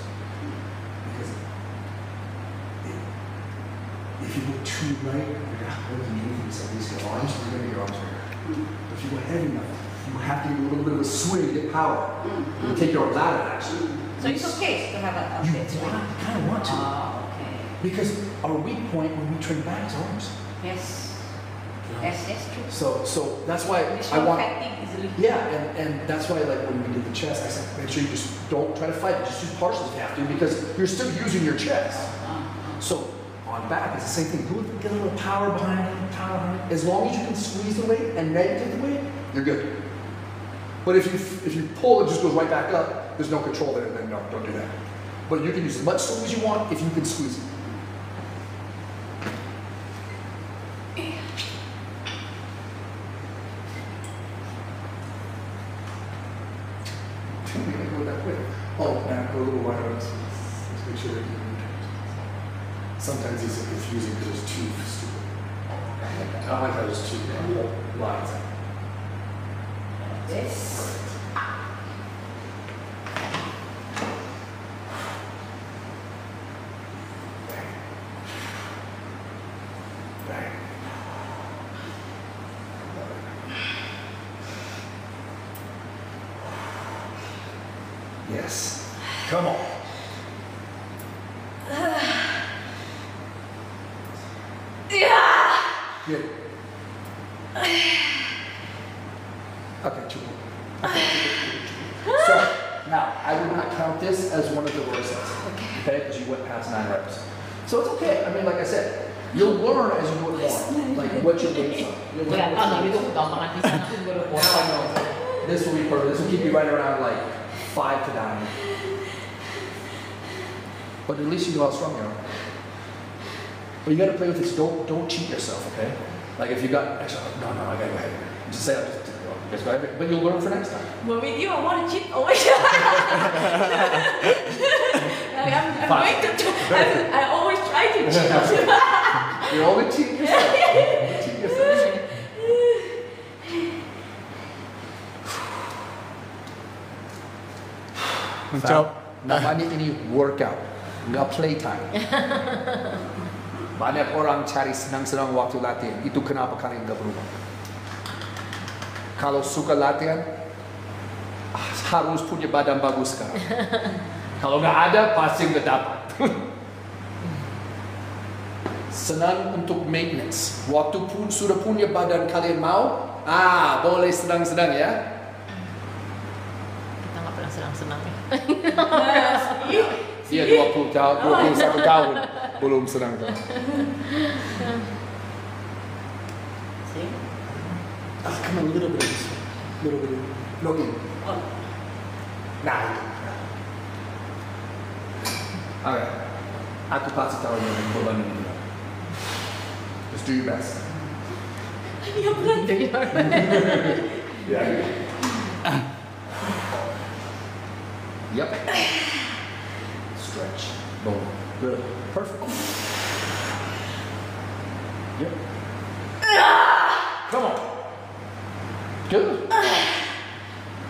Because if you go too light, you're not holding anything. So at least your arms, you're gonna get your arms bigger. But if you go heavy enough, you have to do a little bit of a swing to get power. You take your arms out of it, actually. So it's okay to have a You bit. kind of want to. Oh, okay. Because our weak point when we train back is arms. Yes. Yes, that's true. So that's why This I one want. fatigue easily. Yeah, and that's why like when we did the chest, I said make sure you just don't try to fight it. Just use partials if you have to, because you're still using your chest. So on back, it's the same thing. Get a little power behind it, power behind it. As long as you can squeeze the weight and negative the weight, you're good. But if you pull, it just goes right back up. There's no control there. Then no, don't do that. But you can use as much slow as you want if you can squeeze it. We're gonna go that way. Oh, and go a little wider. Let's make sure that you sometimes these are confusing because there's 2 stupid. I like how there's 2 lines. This. Bang. Yes. Come on. Yeah. Good. Okay, 2 more. So, now, I would not count this as one of the worst sets. Okay? Because you went past 9 reps. So it's okay. I mean, like I said, you'll learn as you do it more. Like what your weights are. You'll learn Kelihatan what lah your gitu, weights are. gampang nanti sana tuh baru Now I know. This will be perfect. This will keep you right around like 5 to 9. But at least you know how strong you are. But you gotta play with this. Don't cheat yourself, okay? Like if you got extra, no, I gotta go ahead. Just say, just go ahead. But you'll learn for next time. But with you, I want to cheat always. Like I'm going to. I always try to cheat. You're only cheating yourself. Cheat yourself. Namanya ini workout, nggak playtime. Banyak orang cari senang-senang waktu latihan. Itu kenapa kalian nggak berubah. Kalau suka latihan, harus punya badan bagus sekarang. Kalau nggak ada, pasti nggak dapat. Senang untuk maintenance. Waktu sudah punya badan kalian mau, boleh senang-senang ya. Kita nggak pernah senang-senang ya. Iya 21 tahun belum senang. See? Come on, a little bit of this. Little bit of no in. Nah itu. Alright. Aku pasti tahu yang beban ini. Just do your best. Iya berantem. Yeah. Yep. Stretch. Boom. Good. Perfect. Yep. Come on. Good.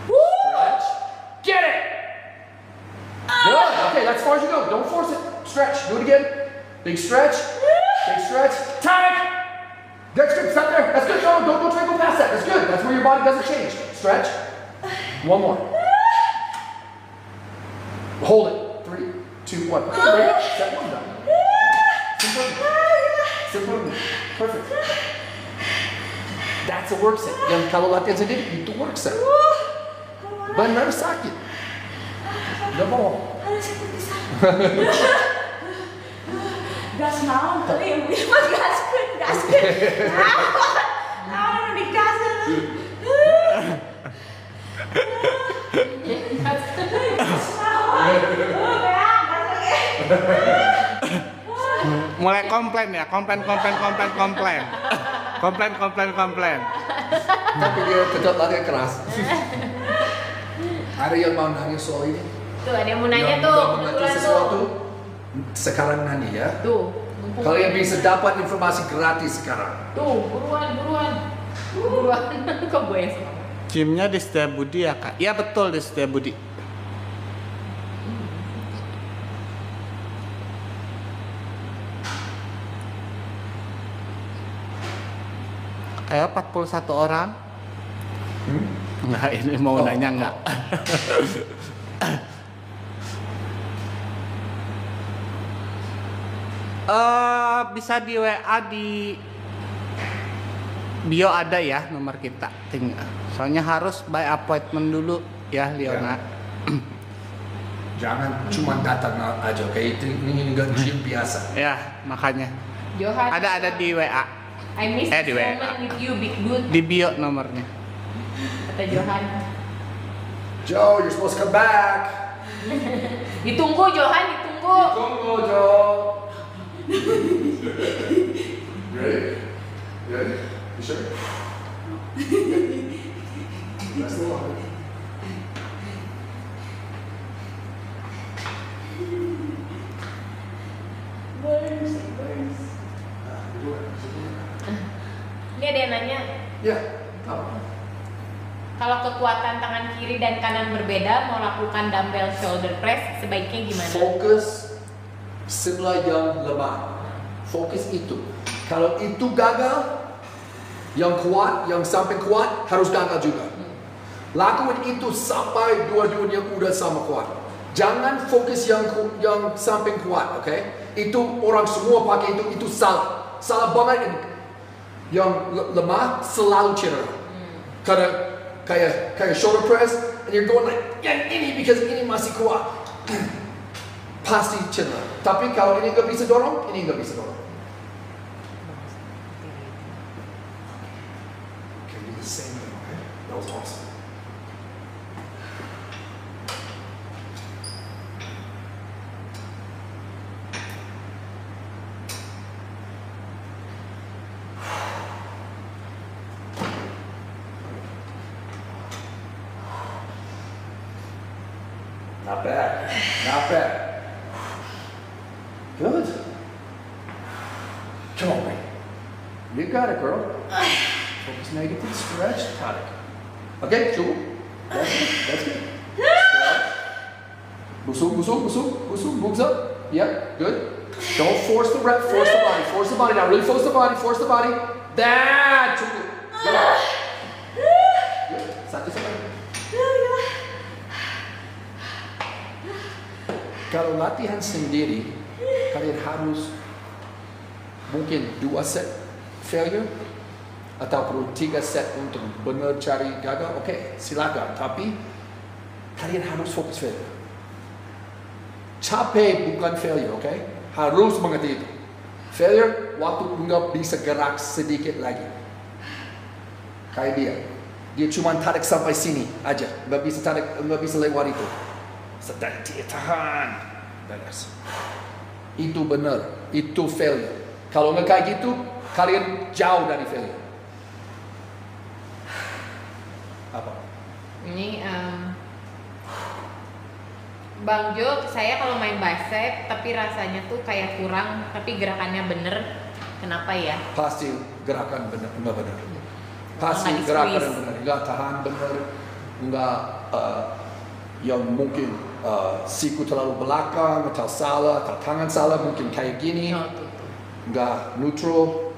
Stretch. Get it. Good. Okay, that's as far as you go. Don't force it. Stretch. Do it again. Big stretch. Big stretch. Time it. That's good. Stop there. That's good. No, don't try to go past that. That's good. That's where your body doesn't change. Stretch. One more. Hold it. 3, 2, 1. Okay, break it. Set 1 down. Simple. Simple. Perfect. That's the work set. Yang kalau latihan sendiri itu work set. Benar sakit. Gak mau. Ada sakit di sana. Gas naon kali mah gaskeun. Naon dikasih. Mulai komplain ya, komplain. Komplain. Tapi dia tetap latihan keras. Ada yang mau nangis soal ini? Tuh ada yang mau nanya Yang tuh. udah mengerti Kebetulan sesuatu, tuh. sekarang nanya ya. Tuh. mumpung- Kalian bisa dapat informasi gratis sekarang. Tuh, buruan. Kok gue yang salah? Gymnya di Setiabudi ya kak? Iya betul di Setiabudi. Kayak 41 orang. Nggak, ini mau Oh. nanya nggak? Bisa di WA di bio ada ya nomor kita. Soalnya harus by appointment dulu ya Leona. Jangan cuma datang aja kayak itu, ini enggak gym biasa. Ya makanya Johan. ada di WA I miss di this WA. moment with you, Big Dude. di bio nomornya. Kata Johan. Joe, you're supposed to come back. Ditunggu Johan, ditunggu. Tunggu, Joe. Ready? Ready? You sure? That's the one. Ini ada yang nanya, Ya, apa? kalau kekuatan tangan kiri dan kanan berbeda mau lakukan dumbbell shoulder press sebaiknya gimana? Fokus sebelah yang lemah. Fokus itu. Kalau itu gagal, yang kuat, yang sampai kuat harus gagal juga. Lakukan itu sampai dua-duanya udah sama kuat. Jangan fokus yang sampai kuat, oke? Itu orang semua pakai itu salah. Salah banget. Yang lemah selalu cedera. Karena kayak shoulder press, and you're going like yang ini because ini masih kuat. Pasti cedera. Tapi kalau ini nggak bisa dorong, ini nggak bisa dorong. Okay, do the same thing, okay? That was awesome. Not bad. Not bad. Good. Come on, man. You got it, girl. Focus negative, stretch, tarik. Okay, cool. That's good. That's good. Stretch. Busuk, moves up. Yeah, good. Don't force the rep, force the body, force the body. Now really force the body, force the body. That. Too good. Good. Good. Satu sekali. Kalau latihan sendiri, kalian harus mungkin 2 set failure atau perlu 3 set untuk benar cari gagal. Oke, silakan. Tapi kalian harus fokus failure. Capek bukan failure, oke? Harus mengerti itu. Failure waktu nggak bisa gerak sedikit lagi. Kayak dia cuma tarik sampai sini aja, nggak bisa lewat itu. Sedang dia tahan. Beres. Itu benar. Itu failure. Kalau nggak kayak gitu, kalian jauh dari failure. Apa? Ini Bang Jo, saya kalau main bicep tapi rasanya tuh kayak kurang, tapi gerakannya bener. Kenapa ya? Pasti gerakan benar, nggak benar. Pasti nggak gerakan di-squeeze. benar, nggak tahan benar, nggak yang mungkin siku terlalu belakang atau salah, atau tangan salah mungkin kayak gini, Oh, tuh. nggak neutral,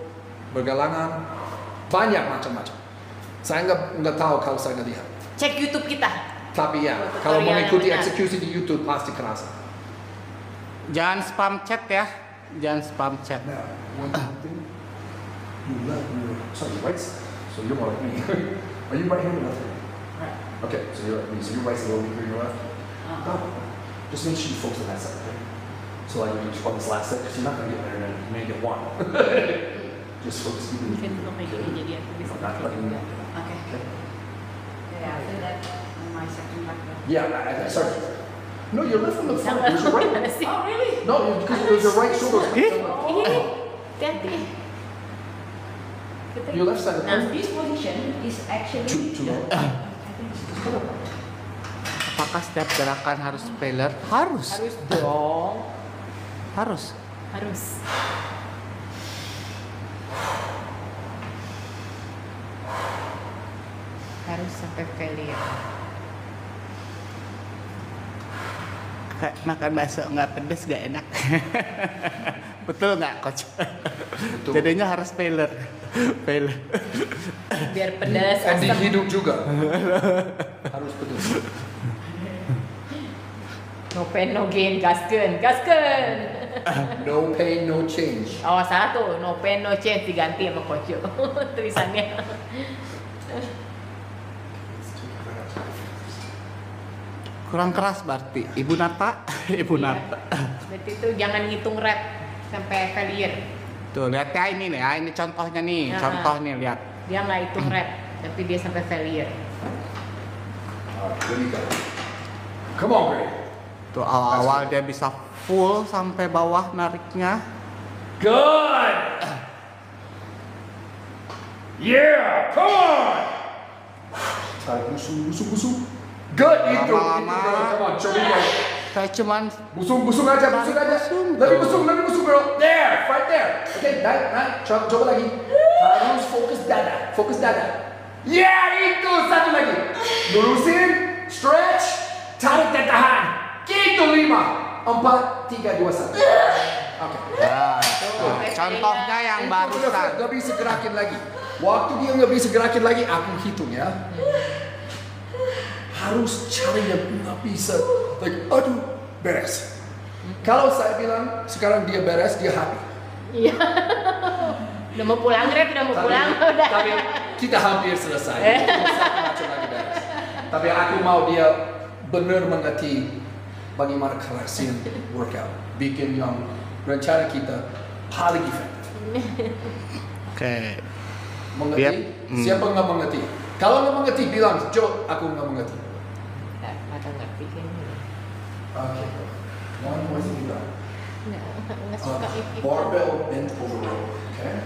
bergalangan, banyak macam-macam. Saya nggak tahu kalau saya nggak lihat. Cek YouTube kita. Tapi ya, Tutorial kalau yang mengikuti benar. eksekusi di YouTube pasti kerasa. Jangan spam chat ya. Jangan spam chat. Now, one thing, you love your right So you're more like me. Are you right-handed or left-handed? Right. Okay, so you're like me. So your right's a little weaker than your left. Uh-huh. Just make sure you focus on that side, okay? So like when you on this last set, because you're not gonna get better than you may get one. Just focus. Mungkin lo kayak gini jadi aku bisa Not pakai letting juga. Okay. Yeah, after that, on my second background. Yeah, sorry. No, your left one looks fine. Sama It was your right. mana sih? Oh, really? No, because it was your right shoulder. Ini, hati-hati. Your left side. Now, this position is actually... Too low. I think it's too low. Apakah setiap gerakan harus failure? Harus. Harus dong. Harus. Harus. Harus sampai failure. Kayak makan bakso nggak pedes nggak enak. Betul nggak coach? Betul. Jadinya harus failure. Failure. Biar pedas, And di asam. hidup juga. Harus betul. No pain, no gain, gaskeun, gaskeun. No pain, no change. Oh, salah tuh, no pain, no change diganti sama Kojo tulisannya. Kurang keras berarti. Ibu Nata, Ibu Nata. Berarti itu jangan ngitung rep sampai failure. Tuh lihat ya ini nih, ya ini contohnya nih, Ya. contoh nih lihat. Dia nggak hitung rep, tapi dia sampai failure. Alright, here we go. Come on, Gray. Tuh awal-awal dia bisa full sampai bawah nariknya. Good. Yeah, come on. Tarik busung. Good, itu. Lama-lama. Come on, coba. Saya cuman Busung aja. Lebih busung, girl. There, right there. Okay, naik. Coba lagi. Harus fokus dada. Yeah, itu satu lagi. Lurusin, stretch, tarik dan tahan. Gitu 5, 4, 3, 2, 1. Oke. nah, contohnya yang barusan. Gak bisa gerakin lagi. Waktu dia nggak bisa gerakin lagi, aku hitung ya. Harus cari yang nggak bisa. Like, aduh, beres. Kalau saya bilang sekarang dia beres, dia happy. Iya. Udah mau pulang rep, udah. Tapi kita hampir selesai. Satu macam lagi beres. Tapi aku mau dia benar mengerti bagaimana kelasin workout. Bikin yang rencana kita paling efektif. Oke. Mengerti? Yep. Siapa nggak mengerti? Kalau nggak mengerti, bilang, Jo, aku nggak mengerti. Ada ngerti kayaknya. Okay. One more thing about Nggak suka itu. barbell bent over row. Okay.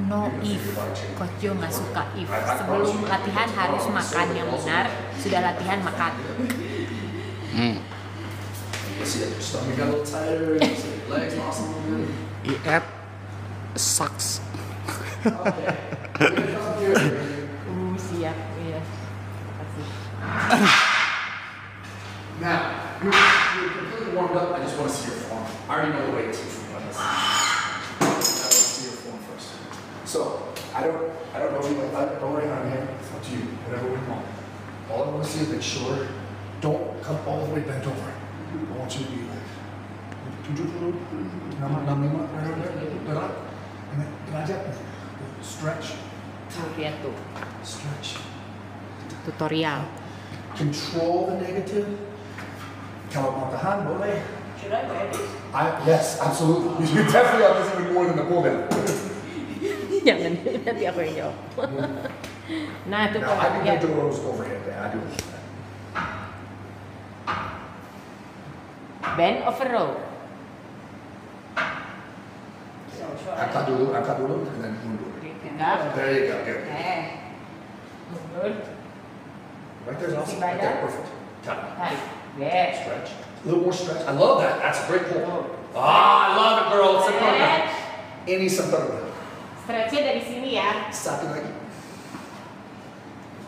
No if, Coach Jo nggak suka if. Sebelum latihan harus makan yang benar. Sudah latihan makan. You see that your stomach got a little tighter. You see your legs lost a little bit. IF sucks. Okay. We're gonna come here. Siap, iya. Makasih. Now, you're completely warmed up. I just want to see your form. I already know the way to teach you on this. I want to see your form first. So, I don't know you. Don't worry on hand. It's up to you. Whatever we want. All I want to see is make sure don't come all the way bent over. I want you to be like, stretch, Lihat tuh, stretch. tutorial. Control the negative. Kalau mau tahan, boleh. Should I wear this? Yes, absolutely. You definitely have this even more than the pull down. Jangan, nanti aku yang jawab. Nah, itu Now, I can lihat. do rows overhead. I do. Bend over row. So, should Angkat dulu, and then mundur. Tegak. There you go. Good. Mundur. Right there's also. See Right by there. that? Perfect. Tap. Tarik. Yes. Stretch. A little more stretch. I love that. That's a great pull. Ah, I love it, girl. Stretch. Ini sempurna. Stretchnya dari sini ya. Satu lagi.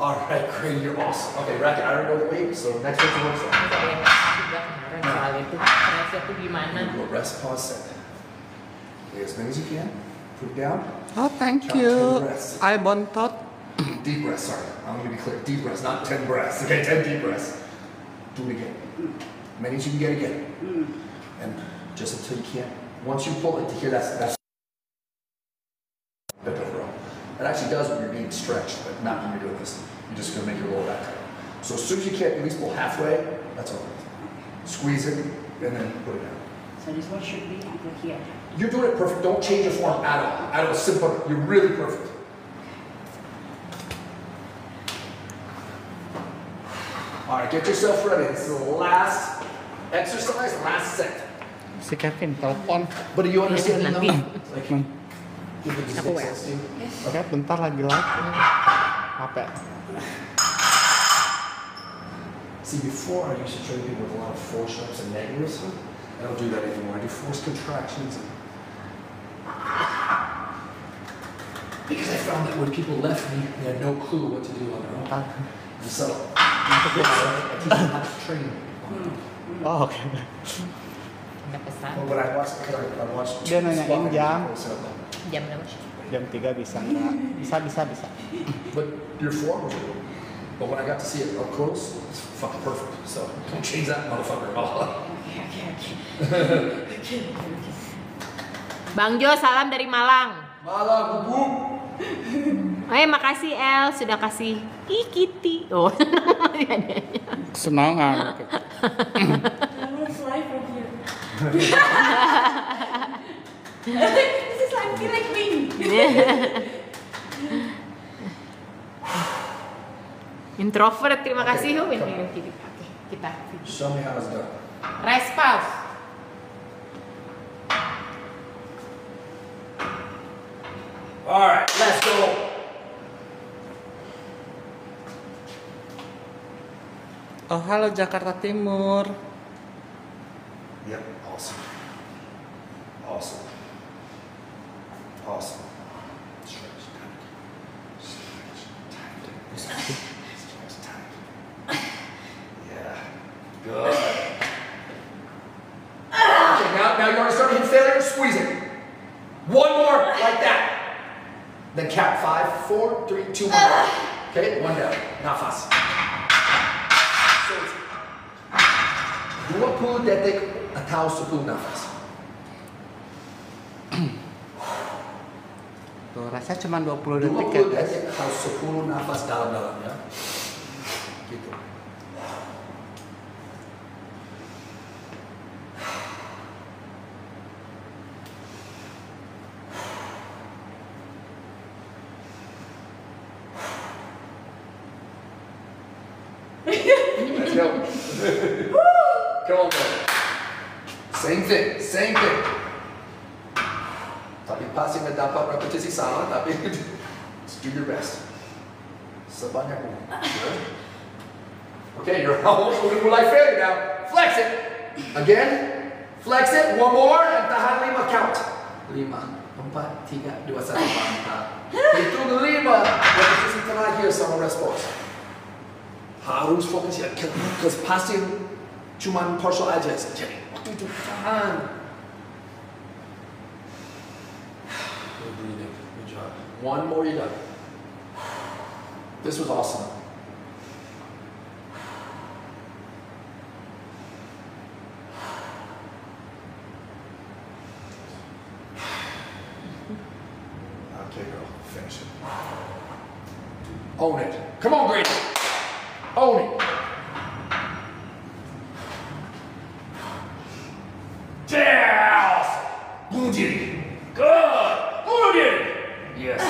All right, great. You're awesome. Okay, racket. I already know the weight, so next one works out. Ada yang juga kemarin soal itu. Stretchnya tuh gimana? Do a rest, pause, set. Lay as many as you can. Put it down. Oh, thank Count 10 you. breaths. I bontot. Deep breaths, sorry. I'm going to be clear. Deep breaths, not 10 breaths. Okay, 10 deep breaths. Do it again. Many as you can get again. And just until you can't Once you pull it to here, that's that don't grow. It actually does when you're being stretched, but not when you're doing this. You're just gonna make your lower back tight. So as soon as you can at least pull halfway, that's all. Squeeze it and then put it down. So this one should be until here. You're doing it perfect. Don't change your form at all. At all. Simple. You're really perfect. All right, get yourself ready. This is the last exercise, last set. Si Kevin telepon. But are you understanding Nanti. now? Like, did it just Aku make ya. sense to you? Oke, bentar lagi live. Apa? See, before I used to train people with a lot of force reps and negatives. I don't do that anymore. I do force contractions. Because I found that when people left me, they had no clue what to do on their own. So, I teach them how to train. Oh, oke. Ada pesan. Well, when I watched, Dia nanyain jam. Jam berapa? Jam 3 bisa nggak? Bisa. But your form was good. But when I got to see it up close, it's fucking perfect. So don't change that motherfucker at all. Bang Jo, salam dari Malang. Malam, bu. Makasih El sudah kasih Kitty. Oh, Senangan. I will fly from here. This is like feel like wing. Introvert, terima kasih. Oke, kita. Show me how it's done. Rest pause. All right, let's go. Oh, halo Jakarta Timur. Yep, awesome. Awesome. Awesome. Stretch tight. Stretch tight. Stretch tight. Yeah. Good. Okay, now you want to start to hit failure? Squeeze it. One more, like that. Then count 5, 4, 3, 2, 1. Okay, one down. Nafas. So it's 20 detik atau 10 nafas. Tuh, rasanya cuma 20 detik 20 ya, guys. detik atau 10 nafas dalam-dalam ya. Gitu. Let's go. Come on, bro. Same thing. Tapi pasti nggak dapat repetisi sama, tapi just do your best. Sebanyak mungkin. Good. Okay, you're almost mulai failure now. Flex it. Again. Flex it. One more and tahan 5 count. 5, 4, 3, 2, 1. Mantap. Hitung 5. Repetisi terakhir sama respons. Harus fokus ya, because pasti cuman partial aja. Jadi waktu itu tahan. Good breathing. Good job. One more, you done. This was awesome. Okay, girl, finish it. Own it. Come on, Grady. Own it. Yes. Bunuh diri. Good. Bunuh diri. Yes.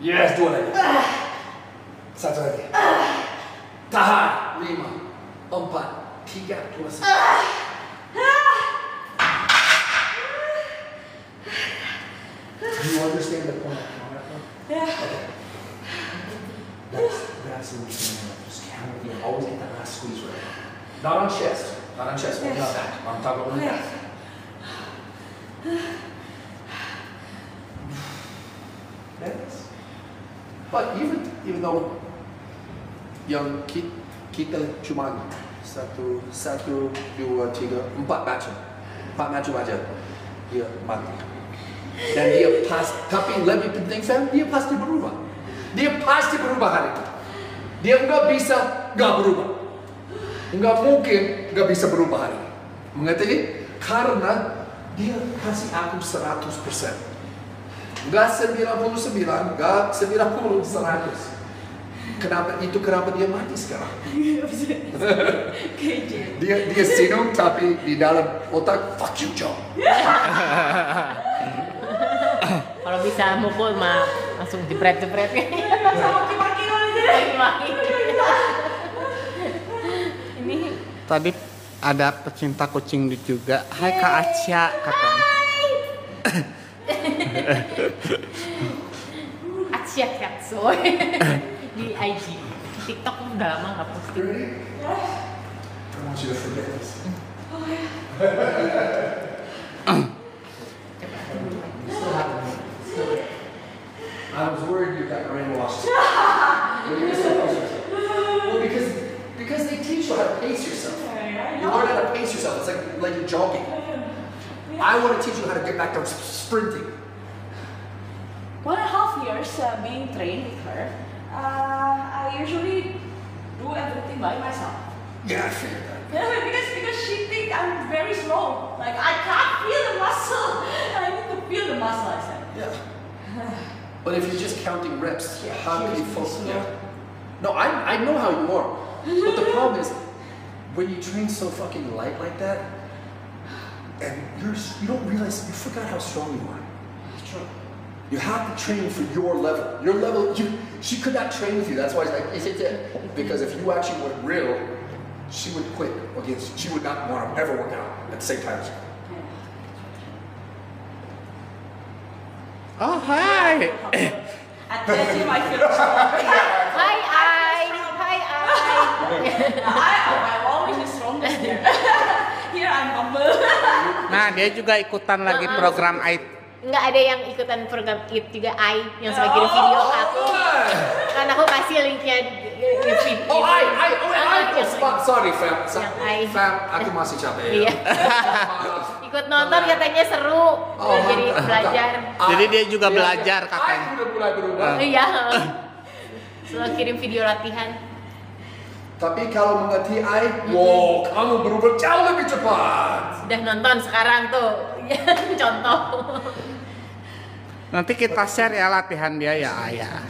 Yes, dua lagi. Satu lagi. Tahan. 5, 4, 3, 2, 1. Do you understand the point I'm coming from? Yeah. Okay. That's the routine. Just count with you. Always get that last squeeze right. Not on chest. Not on chest. Only on back. I'm talking only back. Yes. But even though yang kita cuma 1, 2, 3, 4 macam aja dia mati. Dan dia pasti, tapi lebih penting fam, dia pasti berubah. Dia pasti berubah hari ini. Dia nggak bisa nggak berubah. Nggak mungkin nggak bisa berubah hari ini. Mengerti? Karena dia kasih aku 100%. Enggak 99, enggak 90, 100. Kenapa dia mati sekarang? dia sinung tapi di dalam otak fuck you Joe. Kalau bisa mukul mah langsung jepret-jepret kan. Sama maki-maki Maki-maki. Ini Tadi ada pecinta kucing juga. Hai Kak Acia katanya. Acia Katsoy di IG. TikTok udah lama nggak posting. Ready? I want you to forget this. I was worried you got brainwashed. Well, because they teach you how to pace yourself. You learn how to pace yourself. It's like you're jogging. I want to teach you how to get back to sprinting. 1.5 years being trained with her, I usually do everything by myself. Yeah, I figured that. Yeah, because she thinks I'm very slow. Like I can't feel the muscle. I need to feel the muscle. I said. Yeah. But if you're just counting reps, Yeah, how can you she was focus? slow. Yeah. No, I know how you are. But the problem is, when you train so fucking light like that, and you don't realize, you forgot how strong you are. True. You have to train for your level. Your level, she could not train with you. That's why it's like, is it that? Because if you actually went real, she would quit. Okay, she would not want to ever work out at the same time as you. Oh hai. At that time I feel strong. Hai Ai. I'm always the strongest here. Here I'm humble. Nah dia juga ikutan lagi program IT. Nggak ada yang ikutan program IT juga Ai yang suka kirim video ke aku. Kan aku kasih linknya di feed. Sorry, fam. Yang I. Fam, aku masih capek. Iya. Ikut nonton katanya seru. Jadi belajar. Jadi dia juga belajar katanya. Aku udah mulai berubah. Iya. Selalu kirim video latihan. Tapi kalau mengerti wow, kamu berubah jauh lebih cepat. Udah nonton sekarang tuh. Contoh. Nanti kita share ya latihan dia ya Ayah.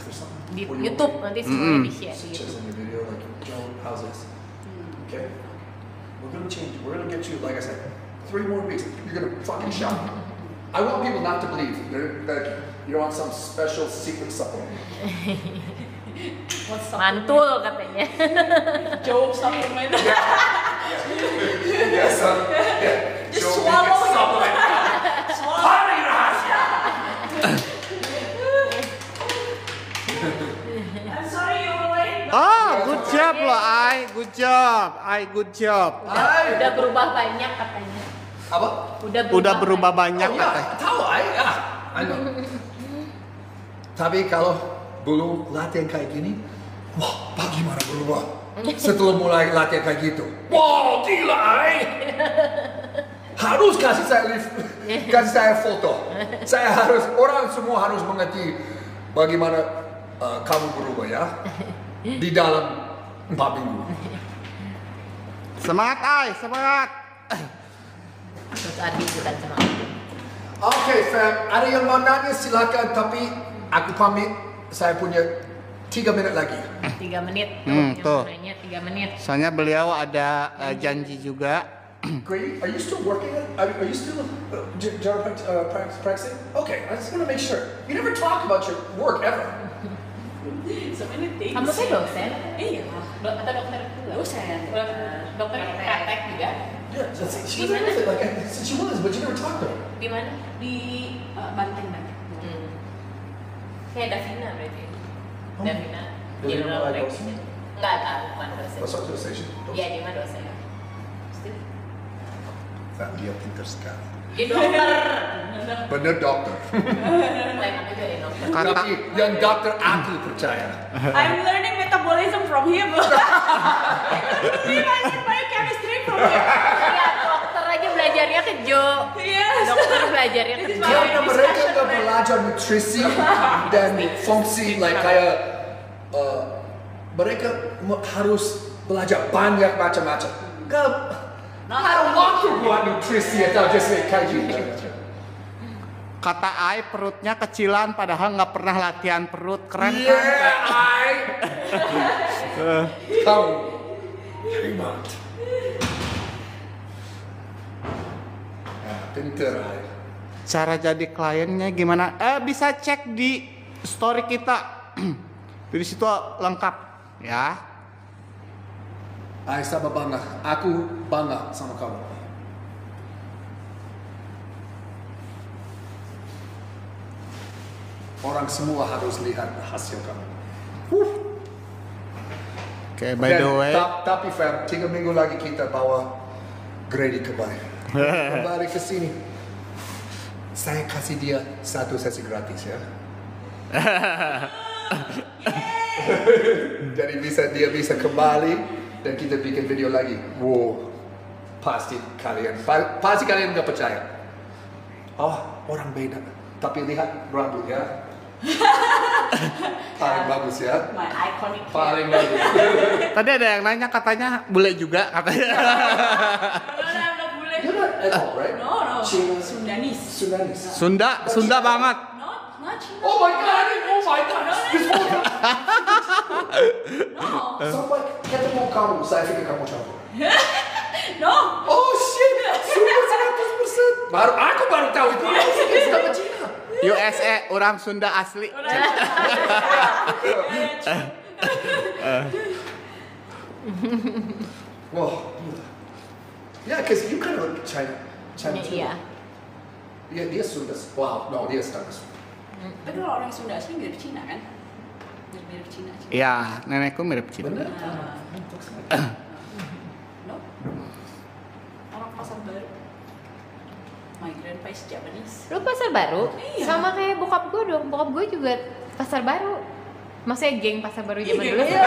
Di YouTube nanti semuanya di-share di Just YouTube. in the video, like, Joe, how's this? Okay? We're gonna change. We're gonna get you, like I said, 3 more weeks. You're gonna fucking shock. I want people not to believe that you're on some special secret supplement. Mantul katanya. Joke supplement. Yes, Just swallow it. Hari rahasia. I'm sorry you were late. Oh, good job loh Ai, good job. Good job. Udah berubah banyak katanya. Apa? Udah berubah banyak Oh, ya, katanya. tahu, I know. Tapi kalau belum latihan kayak gini, wah, bagaimana berubah? Setelah mulai latihan kayak gitu, wow, gila, harus kasih saya foto. Saya harus, orang semua harus mengerti bagaimana kamu berubah ya di dalam 4 minggu. Semangat Ai, semangat. Terus Adi bukan semangat. Oke, fam, ada yang mau nanya silakan, tapi aku pamit, saya punya 3 menit lagi. 3 menit. Yang Tuh. nanya 3 menit. Soalnya beliau ada janji juga. Grady, are you still working? Are you still practicing? Okay, I just want to make sure. You never talk about your work ever. So many things. Kamu tuh dosen? Iya. Atau dokter juga? Dosen. Dokter praktek juga? Yeah, she was everything. Like, she was, but you never talked to her. Di mana? Di Banten. Kayak Davina berarti. Oh. Davina. Davina General mulai practitioner. dosen? Enggak tahu, bukan dosen. What's up to the station? Iya, dia mah dosen. Dia pintar sekali. Dia dokter. Bener dokter. Lain aku jadi dokter. Tapi yang dokter aku percaya. I'm learning metabolism from him. Imagine biochemistry from him. Iya, dokter aja belajarnya ke Jo. Yes. Dokter belajarnya ke Jo. Karena mereka nggak belajar nutrisi dan fungsi, like kayak mereka harus belajar banyak macam-macam. Not I don't want to buat nutrisi atau just make kaji. Kata Ai perutnya kecilan padahal nggak pernah latihan perut. Keren kan? Yeah, I. Kamu hebat. Pinter, Ai. Cara jadi kliennya gimana? Bisa cek di story kita. Di situ lengkap ya. Ai sama bangga. Aku bangga sama kamu. Orang semua harus lihat hasil kamu. Oke, by the way. Tapi Fam, 3 minggu lagi kita bawa Grady kembali. Kembali ke sini. Saya kasih dia 1 sesi gratis ya. Jadi dia bisa kembali dan kita bikin video lagi. Wow, pasti kalian nggak percaya. Oh, orang beda. Tapi lihat rambut ya. Paling bagus ya. my iconic hair. Paling bagus. Tadi ada yang nanya katanya bule juga katanya. No, I'm not bule. You're not at all, right? No. Cina. Sundanese. Sudanese. Sunda banget. Not China. Oh my god! This one. No. Sampai ketemu kamu, saya pikir kamu campur. No. Oh shit! Super 100%. Aku baru tahu itu. Aku sama Cina. USA orang Sunda asli. Wah. Yeah, because you kind of look China too. Iya. Dia Sunda. Wow, no, dia Sunda. Tapi kalau orang Sunda asli mirip Cina kan? Mirip Cina. Iya, nenekku mirip Cina. Bener? No. Orang Pasar Baru. My grandpa is Japanese. Lu Pasar Baru? Iya. Sama kayak bokap gue dong. Bokap gue juga Pasar Baru. Maksudnya geng Pasar Baru zaman dulu. Iya.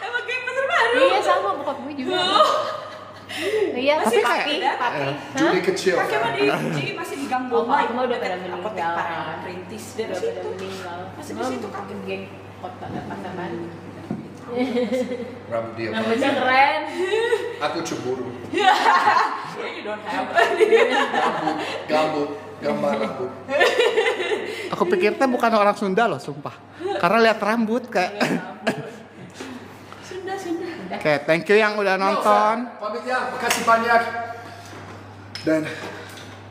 Emang kayak Pasar Baru. Iya sama bokap gue juga. Iya, Masih tapi pakai dah? Hah? Juli kecil. Pakai mah di masih di Gang Oh, Boma. mama udah pada Apotek meninggal. para perintis dari Udah pada situ. meninggal. Masih di Mama situ, Kak. bikin geng kota Pasar Baru. Rambut dia. Namanya keren. Aku cemburu. You don't have. Gambar rambut. Aku pikir teh bukan orang Sunda loh, sumpah. Karena lihat rambut kayak. Sunda. Oke, thank you yang udah nonton. Pamit ya, makasih banyak. Dan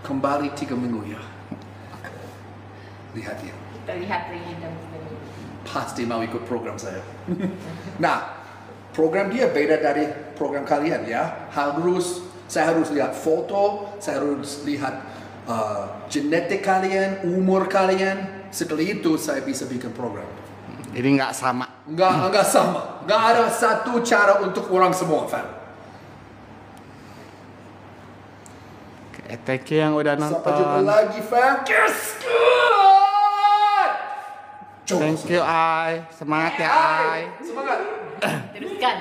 kembali 3 minggu ya. Lihat ya. Kita lihat random. Pasti mau ikut program saya. Nah, program dia beda dari program kalian ya. Saya harus lihat foto, saya harus lihat genetik kalian, umur kalian. Setelah itu saya bisa bikin program. Jadi nggak sama. Nggak sama. Nggak ada satu cara untuk orang semua, fam. Oke, thank you yang udah Sampai jumpa nonton. lagi, fam. Yes, good. Coba. Thank you Ai, semangat ya Ai. Semangat. Teruskan.